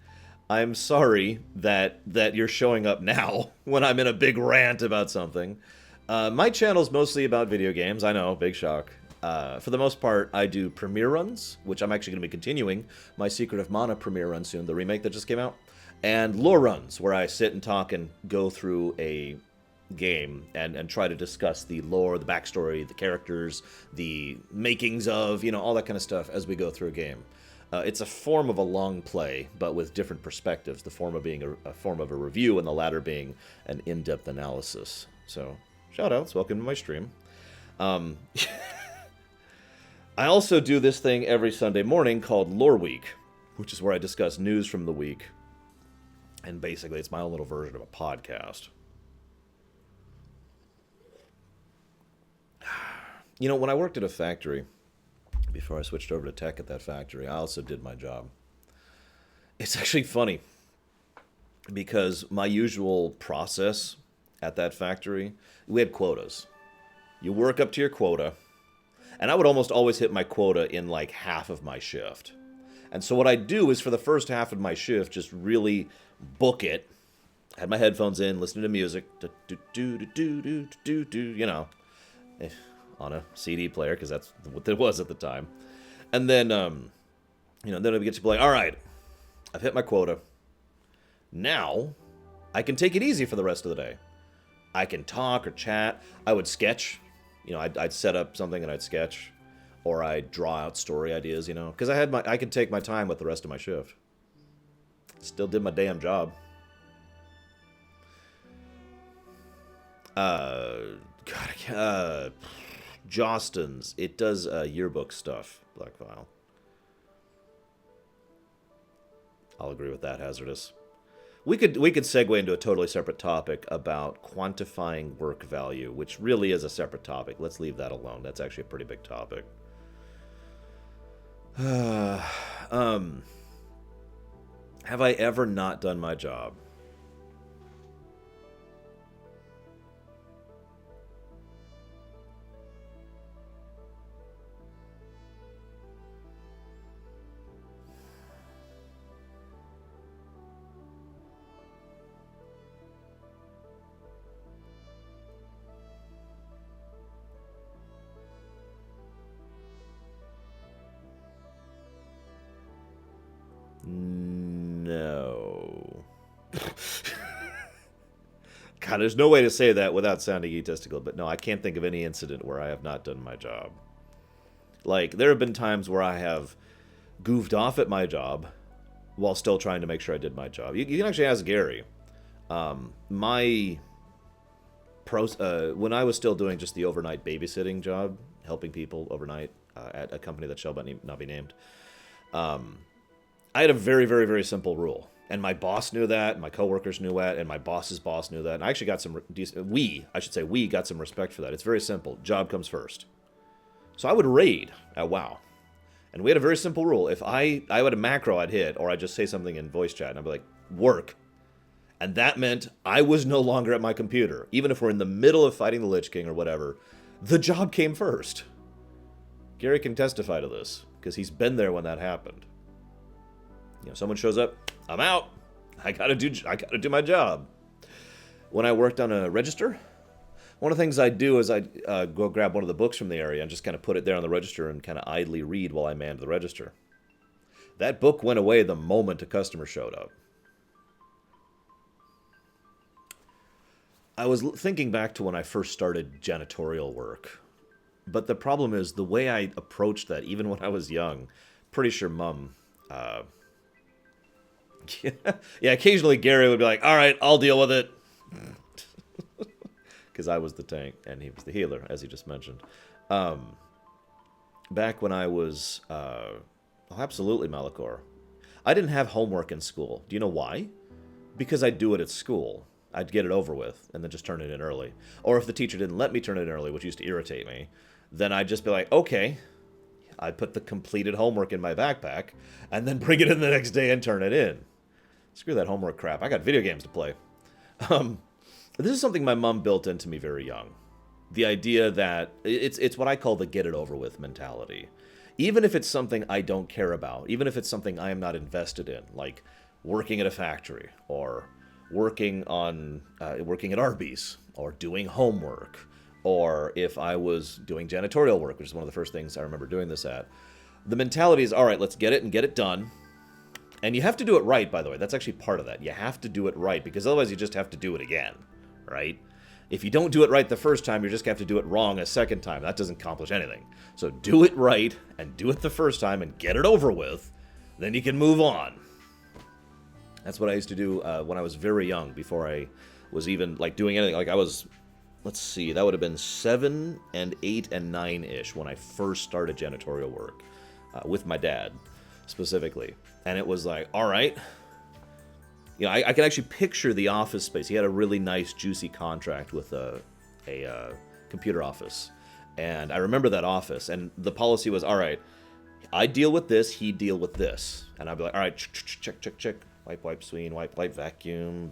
I'm sorry that you're showing up now when I'm in a big rant about something. My channel's mostly about video games. I know, big shock. For the most part, I do premiere runs, which I'm actually going to be continuing. My Secret of Mana premiere run soon, the remake that just came out. And lore runs, where I sit and talk and go through a game and try to discuss the lore, the backstory, the characters, the makings of, all that kind of stuff as we go through a game. It's a form of a long play, but with different perspectives. The former being a form of a review, and the latter being an in-depth analysis. So, shout-outs. Welcome to my stream. I also do this thing every Sunday morning called Loreweek, which is where I discuss news from the week. And basically, it's my own little version of a podcast. When I worked at a factory, before I switched over to tech at that factory, I also did my job. It's actually funny, because my usual process at that factory, we had quotas. You work up to your quota, and I would almost always hit my quota in like half of my shift. And so what I do is for the first half of my shift, just really book it, had my headphones in, listening to music, on a CD player, because that's what it was at the time. And then, then I get to play, all right, I've hit my quota. Now, I can take it easy for the rest of the day. I can talk or chat. I would sketch. I'd set up something and I'd sketch. Or I'd draw out story ideas, because I could take my time with the rest of my shift. Still did my damn job. Jostens. It does yearbook stuff, Blackfile. I'll agree with that, Hazardous. We could segue into a totally separate topic about quantifying work value, which really is a separate topic. Let's leave that alone. That's actually a pretty big topic. Have I ever not done my job? No. God, there's no way to say that without sounding egotistical, but no, I can't think of any incident where I have not done my job. Like, there have been times where I have goofed off at my job while still trying to make sure I did my job. You can actually ask Gary. When I was still doing just the overnight babysitting job, helping people overnight at a company that shall not be named, I had a very, very, very simple rule. And my boss knew that, and my coworkers knew that, and my boss's boss knew that. And I actually got we got some respect for that. It's very simple. Job comes first. So I would raid at WoW. And we had a very simple rule. If I had a macro I'd hit, or I'd just say something in voice chat, and I'd be like, work. And that meant I was no longer at my computer. Even if we're in the middle of fighting the Lich King or whatever, the job came first. Gary can testify to this, because he's been there when that happened. Someone shows up, I'm out. I gotta do my job. When I worked on a register, one of the things I'd do is I'd go grab one of the books from the area and just kind of put it there on the register and kind of idly read while I manned the register. That book went away the moment a customer showed up. I was thinking back to when I first started janitorial work. But the problem is the way I approached that, even when I was young, pretty sure Mom Yeah, occasionally Gary would be like, all right, I'll deal with it. Because I was the tank and he was the healer, as he just mentioned. Back when I was... absolutely, Malachor. I didn't have homework in school. Do you know why? Because I'd do it at school. I'd get it over with and then just turn it in early. Or if the teacher didn't let me turn it in early, which used to irritate me, then I'd just be like, okay, I'd put the completed homework in my backpack and then bring it in the next day and turn it in. Screw that homework crap. I got video games to play. This is something my mom built into me very young. The idea that it's what I call the get it over with mentality. Even if it's something I don't care about, even if it's something I am not invested in, like working at a factory or working at Arby's or doing homework, or if I was doing janitorial work, which is one of the first things I remember doing this at. The mentality is, all right, let's get it and get it done. And you have to do it right, by the way. That's actually part of that. You have to do it right, because otherwise you just have to do it again, right? If you don't do it right the first time, you're just going to have to do it wrong a second time. That doesn't accomplish anything. So do it right and do it the first time and get it over with. Then you can move on. That's what I used to do when I was very young, before I was even like doing anything. Like I was, let's see, that would have been 7 and 8 and 9-ish when I first started janitorial work with my dad specifically. And it was like, all right. You know, I can actually picture the office space. He had a really nice, juicy contract with a computer office. And I remember that office. And the policy was, all right, I deal with this, he deal with this. And I'd be like, all right, check. Wipe, swing, wipe, vacuum,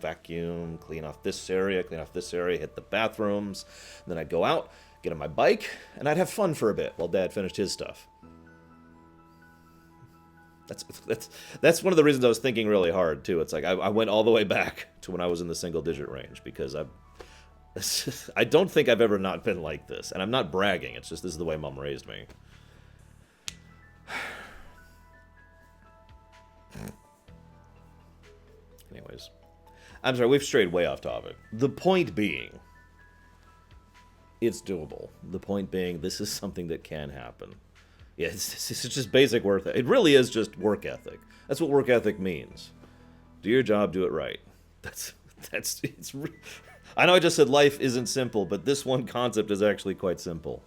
clean off this area, hit the bathrooms. And then I'd go out, get on my bike, and I'd have fun for a bit while Dad finished his stuff. That's one of the reasons I was thinking really hard, too. It's like I went all the way back to when I was in the single-digit range, because I don't think I've ever not been like this. And I'm not bragging. It's just this is the way Mom raised me. Anyways. I'm sorry, we've strayed way off topic. The point being, it's doable. The point being, this is something that can happen. Yeah, it's just basic work. It really is just work ethic. That's what work ethic means. Do your job, do it right. I know I just said life isn't simple, but this one concept is actually quite simple.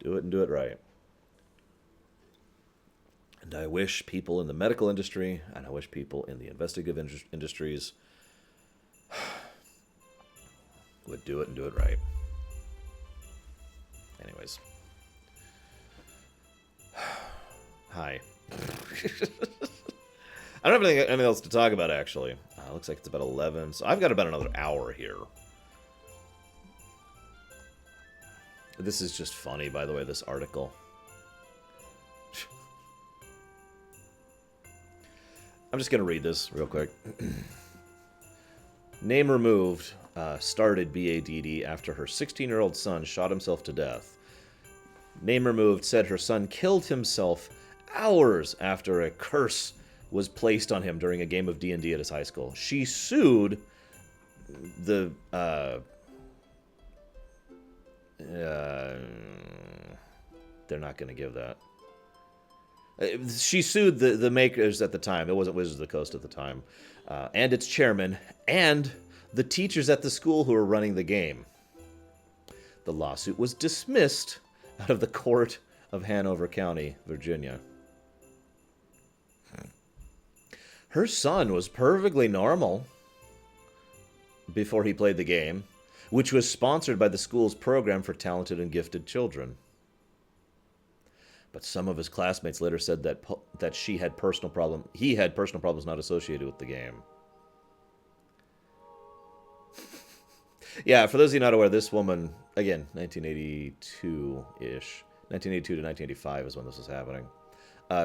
Do it and do it right. And I wish people in the medical industry, and I wish people in the investigative industries would do it and do it right. Anyways. Hi. I don't have anything else to talk about, actually. Looks like it's about 11, so I've got about another hour here. This is just funny, by the way, this article. I'm just going to read this real quick. Name removed started BADD after her 16-year-old son shot himself to death. Name removed said her son killed himself hours after a curse was placed on him during a game of D&D at his high school. She sued the... they're not going to give that. She sued the makers at the time. It wasn't Wizards of the Coast at the time. And its chairman, and the teachers at the school who were running the game. The lawsuit was dismissed out of the court of Hanover County, Virginia. Her son was perfectly normal before he played the game, which was sponsored by the school's program for talented and gifted children. But some of his classmates later said that he had personal problems not associated with the game. Yeah, for those of you not aware, this woman, again, 1982-ish, 1982 to 1985 is when this was happening,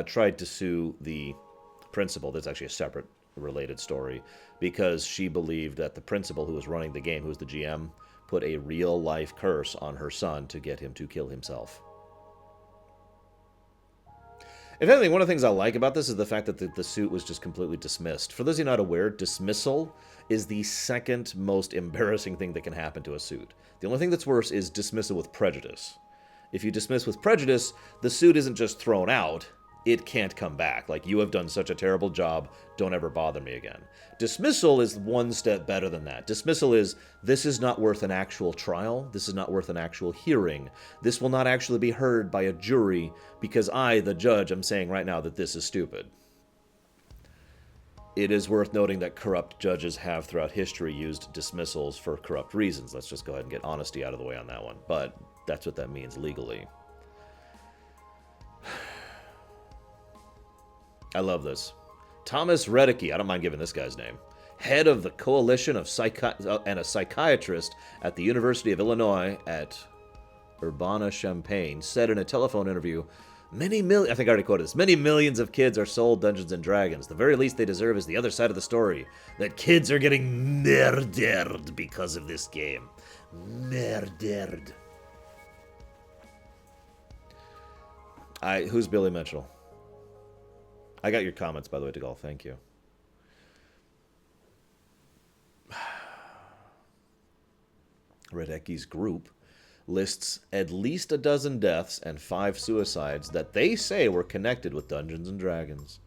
tried to sue the principal. That's actually a separate related story, because she believed that the principal who was running the game, who was the GM, put a real-life curse on her son to get him to kill himself. If anything, one of the things I like about this is the fact that the suit was just completely dismissed. For those of you not aware, dismissal is the second most embarrassing thing that can happen to a suit. The only thing that's worse is dismissal with prejudice. If you dismiss with prejudice, the suit isn't just thrown out, it can't come back. Like, you have done such a terrible job, don't ever bother me again. Dismissal is one step better than that. Dismissal is, this is not worth an actual trial, this is not worth an actual hearing, this will not actually be heard by a jury, because I, the judge, am saying right now that this is stupid. It is worth noting that corrupt judges have throughout history used dismissals for corrupt reasons. Let's just go ahead and get honesty out of the way on that one. But that's what that means legally. I love this. Thomas Redicke, I don't mind giving this guy's name, head of the coalition of and a psychiatrist at the University of Illinois at Urbana-Champaign, said in a telephone interview, I think I already quoted this, many millions of kids are sold Dungeons & Dragons. The very least they deserve is the other side of the story, that kids are getting murdered because of this game. Murdered. Who's Billy Mitchell? I got your comments, by the way, Degal. Thank you. Redecke's group lists at least a dozen deaths and 5 suicides that they say were connected with Dungeons & Dragons.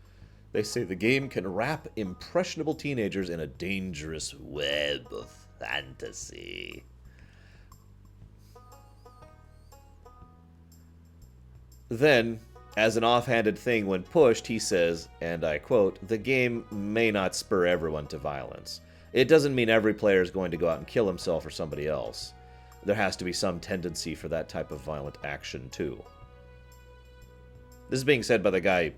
They say the game can wrap impressionable teenagers in a dangerous web of fantasy. Then, as an offhanded thing when pushed, he says, and I quote, the game may not spur everyone to violence. It doesn't mean every player is going to go out and kill himself or somebody else. There has to be some tendency for that type of violent action, too. This is being said by the guy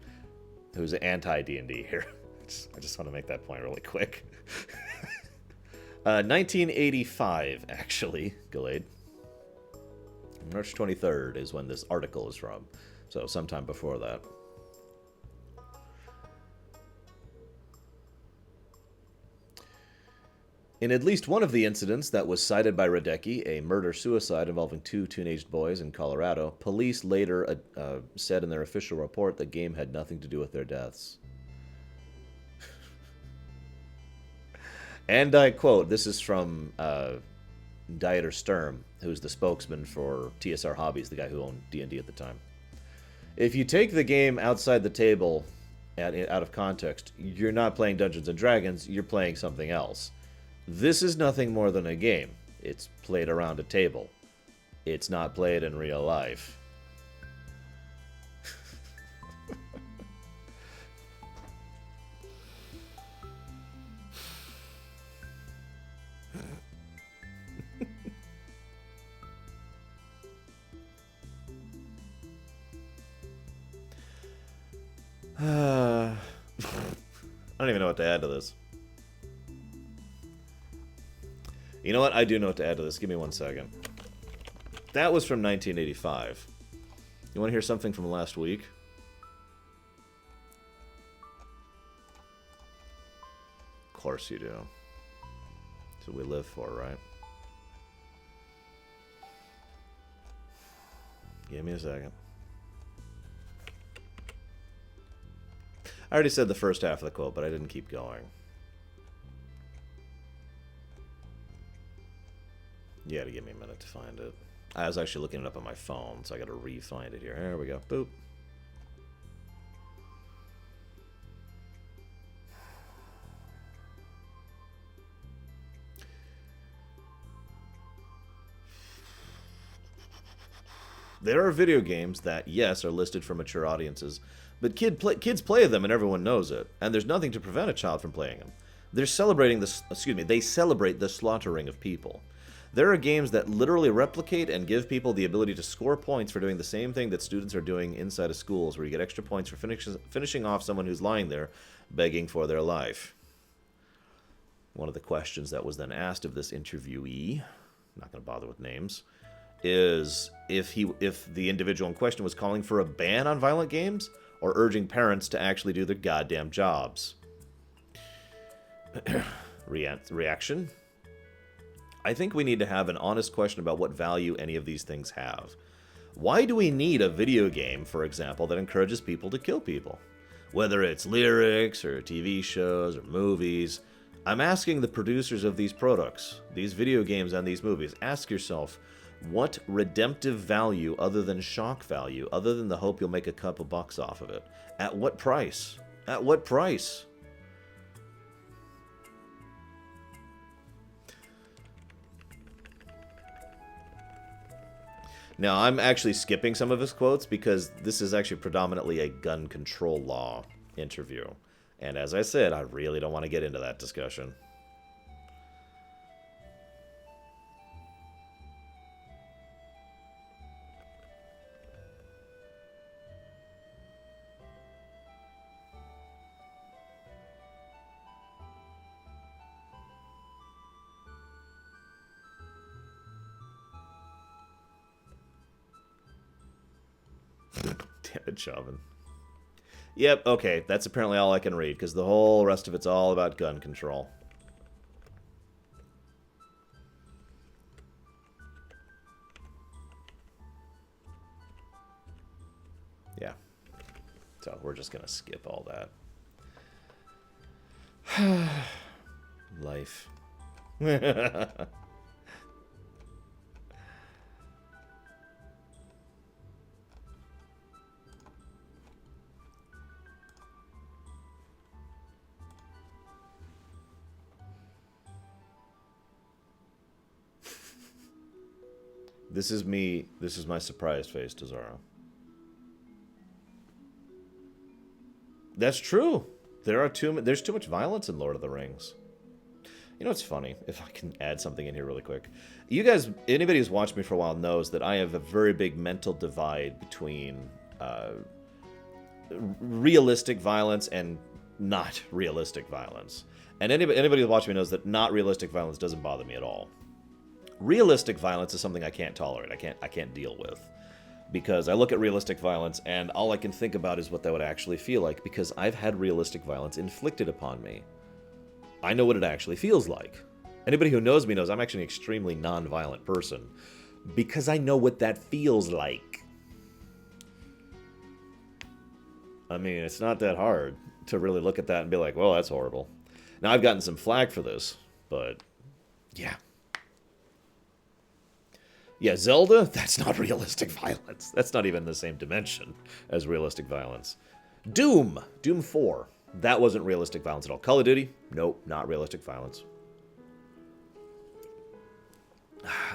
who's anti-D&D here. I just want to make that point really quick. 1985, actually, Gallade. March 23rd is when this article is from. So sometime before that. In at least one of the incidents that was cited by Redecke, a murder-suicide involving 2 teenage boys in Colorado, police later said in their official report the game had nothing to do with their deaths. And I quote, this is from Dieter Sturm, who's the spokesman for TSR Hobbies, the guy who owned D&D at the time. If you take the game outside the table, out of context, you're not playing Dungeons & Dragons, you're playing something else. This is nothing more than a game. It's played around a table. It's not played in real life. I don't even know what to add to this. You know what? I do know what to add to this. Give me 1 second. That was from 1985. You want to hear something from last week? Of course you do. That's what we live for, right? Give me a second. I already said the first half of the quote, but I didn't keep going. You gotta give me a minute to find it. I was actually looking it up on my phone, so I gotta re-find it here. There we go. Boop. There are video games that, yes, are listed for mature audiences, but kids play them and everyone knows it, and there's nothing to prevent a child from playing them. They celebrate the slaughtering of people. There are games that literally replicate and give people the ability to score points for doing the same thing that students are doing inside of schools, where you get extra points for finishing off someone who's lying there begging for their life. One of the questions that was then asked of this interviewee, I'm not going to bother with names, is if the individual in question was calling for a ban on violent games or urging parents to actually do their goddamn jobs. Reaction? I think we need to have an honest question about what value any of these things have. Why do we need a video game, for example, that encourages people to kill people? Whether it's lyrics or TV shows or movies, I'm asking the producers of these products, these video games and these movies, ask yourself, What redemptive value other than shock value, other than the hope you'll make a couple bucks off of it? At what price? At what price? Now, I'm actually skipping some of his quotes because this is actually predominantly a gun control law interview. And as I said, I really don't want to get into that discussion. Damn it, Chauvin. Yep, okay, that's apparently all I can read, because the whole rest of it's all about gun control. Yeah. So we're just gonna skip all that. Life. This is me. This is my surprised face to Zara. That's true. There's too much violence in Lord of the Rings. You know what's funny? If I can add something in here really quick. You guys, anybody who's watched me for a while knows that I have a very big mental divide between realistic violence and not realistic violence. And anybody who watched me knows that not realistic violence doesn't bother me at all. Realistic violence is something I can't tolerate. I can't deal with. Because I look at realistic violence and all I can think about is what that would actually feel like, because I've had realistic violence inflicted upon me. I know what it actually feels like. Anybody who knows me knows I'm actually an extremely non-violent person, because I know what that feels like. I mean, it's not that hard to really look at that and be like, well, that's horrible. Now, I've gotten some flack for this, but yeah. Yeah, Zelda, that's not realistic violence. That's not even the same dimension as realistic violence. Doom 4, that wasn't realistic violence at all. Call of Duty, nope, not realistic violence.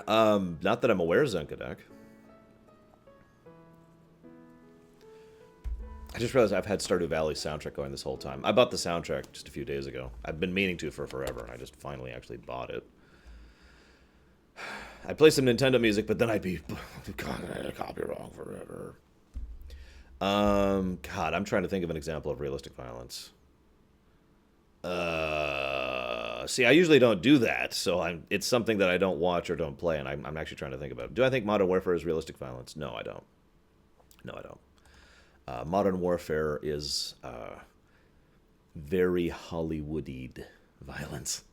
Not that I'm aware, Zenkadek. I just realized I've had Stardew Valley soundtrack going this whole time. I bought the soundtrack just a few days ago. I've been meaning to for forever, and I just finally actually bought it. I'd play some Nintendo music, but then I'd be... God, I can't be wrong forever. God, I'm trying to think of an example of realistic violence. See, I usually don't do that, so it's something that I don't watch or don't play, and I'm actually trying to think about it. Do I think Modern Warfare is realistic violence? No, I don't. No, I don't. Modern Warfare is very Hollywoodied violence.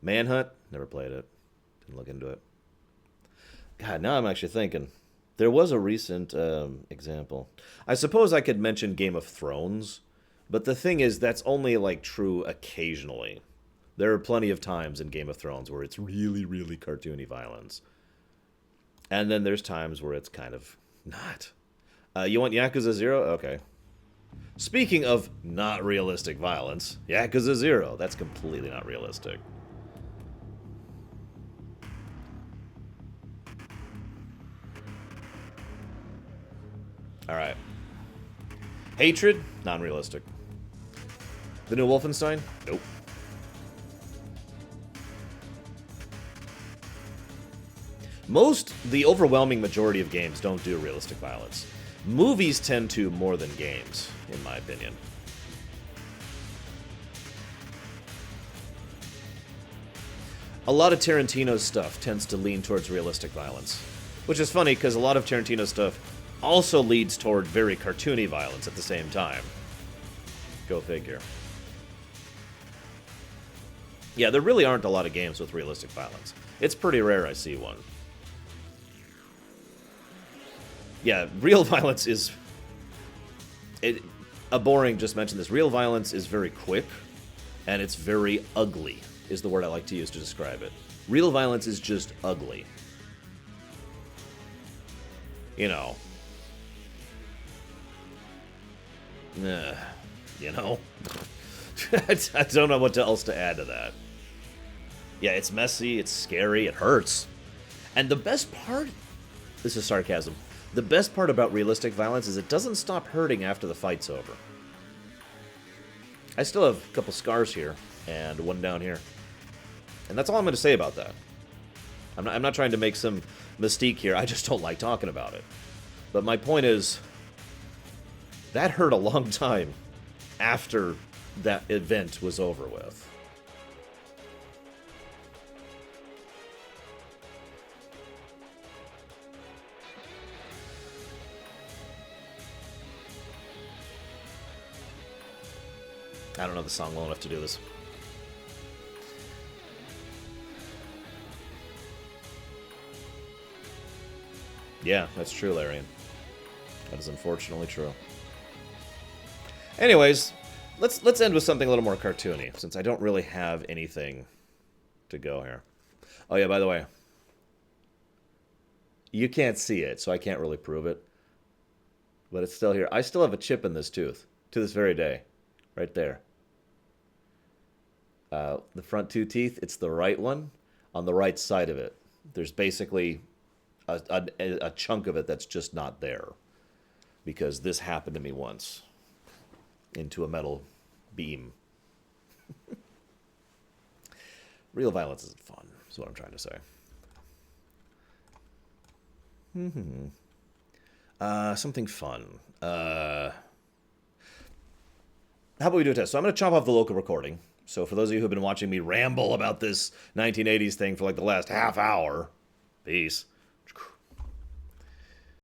Manhunt? Never played it. Didn't look into it. God, now I'm actually thinking. There was a recent example. I suppose I could mention Game of Thrones, but the thing is, that's only, like, true occasionally. There are plenty of times in Game of Thrones where it's really, really cartoony violence. And then there's times where it's kind of not. You want Yakuza 0? Okay. Speaking of not realistic violence, Yakuza 0. That's completely not realistic. Alright. Hatred? Non-realistic. The new Wolfenstein? Nope. The overwhelming majority of games don't do realistic violence. Movies tend to more than games, in my opinion. A lot of Tarantino's stuff tends to lean towards realistic violence. Which is funny, because a lot of Tarantino's stuff also leads toward very cartoony violence at the same time. Go figure. Yeah, there really aren't a lot of games with realistic violence. It's pretty rare I see one. Yeah, real violence is... Boring just mentioned this. Real violence is very quick, and it's very ugly, is the word I like to use to describe it. Real violence is just ugly. you know. You know? I don't know what else to add to that. Yeah, it's messy, it's scary, it hurts. And the best part... This is sarcasm. The best part about realistic violence is it doesn't stop hurting after the fight's over. I still have a couple scars here, and one down here. And that's all I'm going to say about that. I'm not trying to make some mystique here, I just don't like talking about it. But my point is, that hurt a long time after that event was over with. I don't know the song well enough to do this. Yeah, that's true, Larian. That is unfortunately true. Anyways, let's end with something a little more cartoony, since I don't really have anything to go here. Oh yeah, by the way, you can't see it, so I can't really prove it. But it's still here. I still have a chip in this tooth, to this very day. Right there. The front two teeth, it's the right one. On the right side of it, there's basically a chunk of it that's just not there. Because this happened to me once. Into a metal beam. Real violence isn't fun, is what I'm trying to say. Something fun. How about we do a test? So I'm going to chop off the local recording. So for those of you who have been watching me ramble about this 1980s thing for like the last half hour, peace.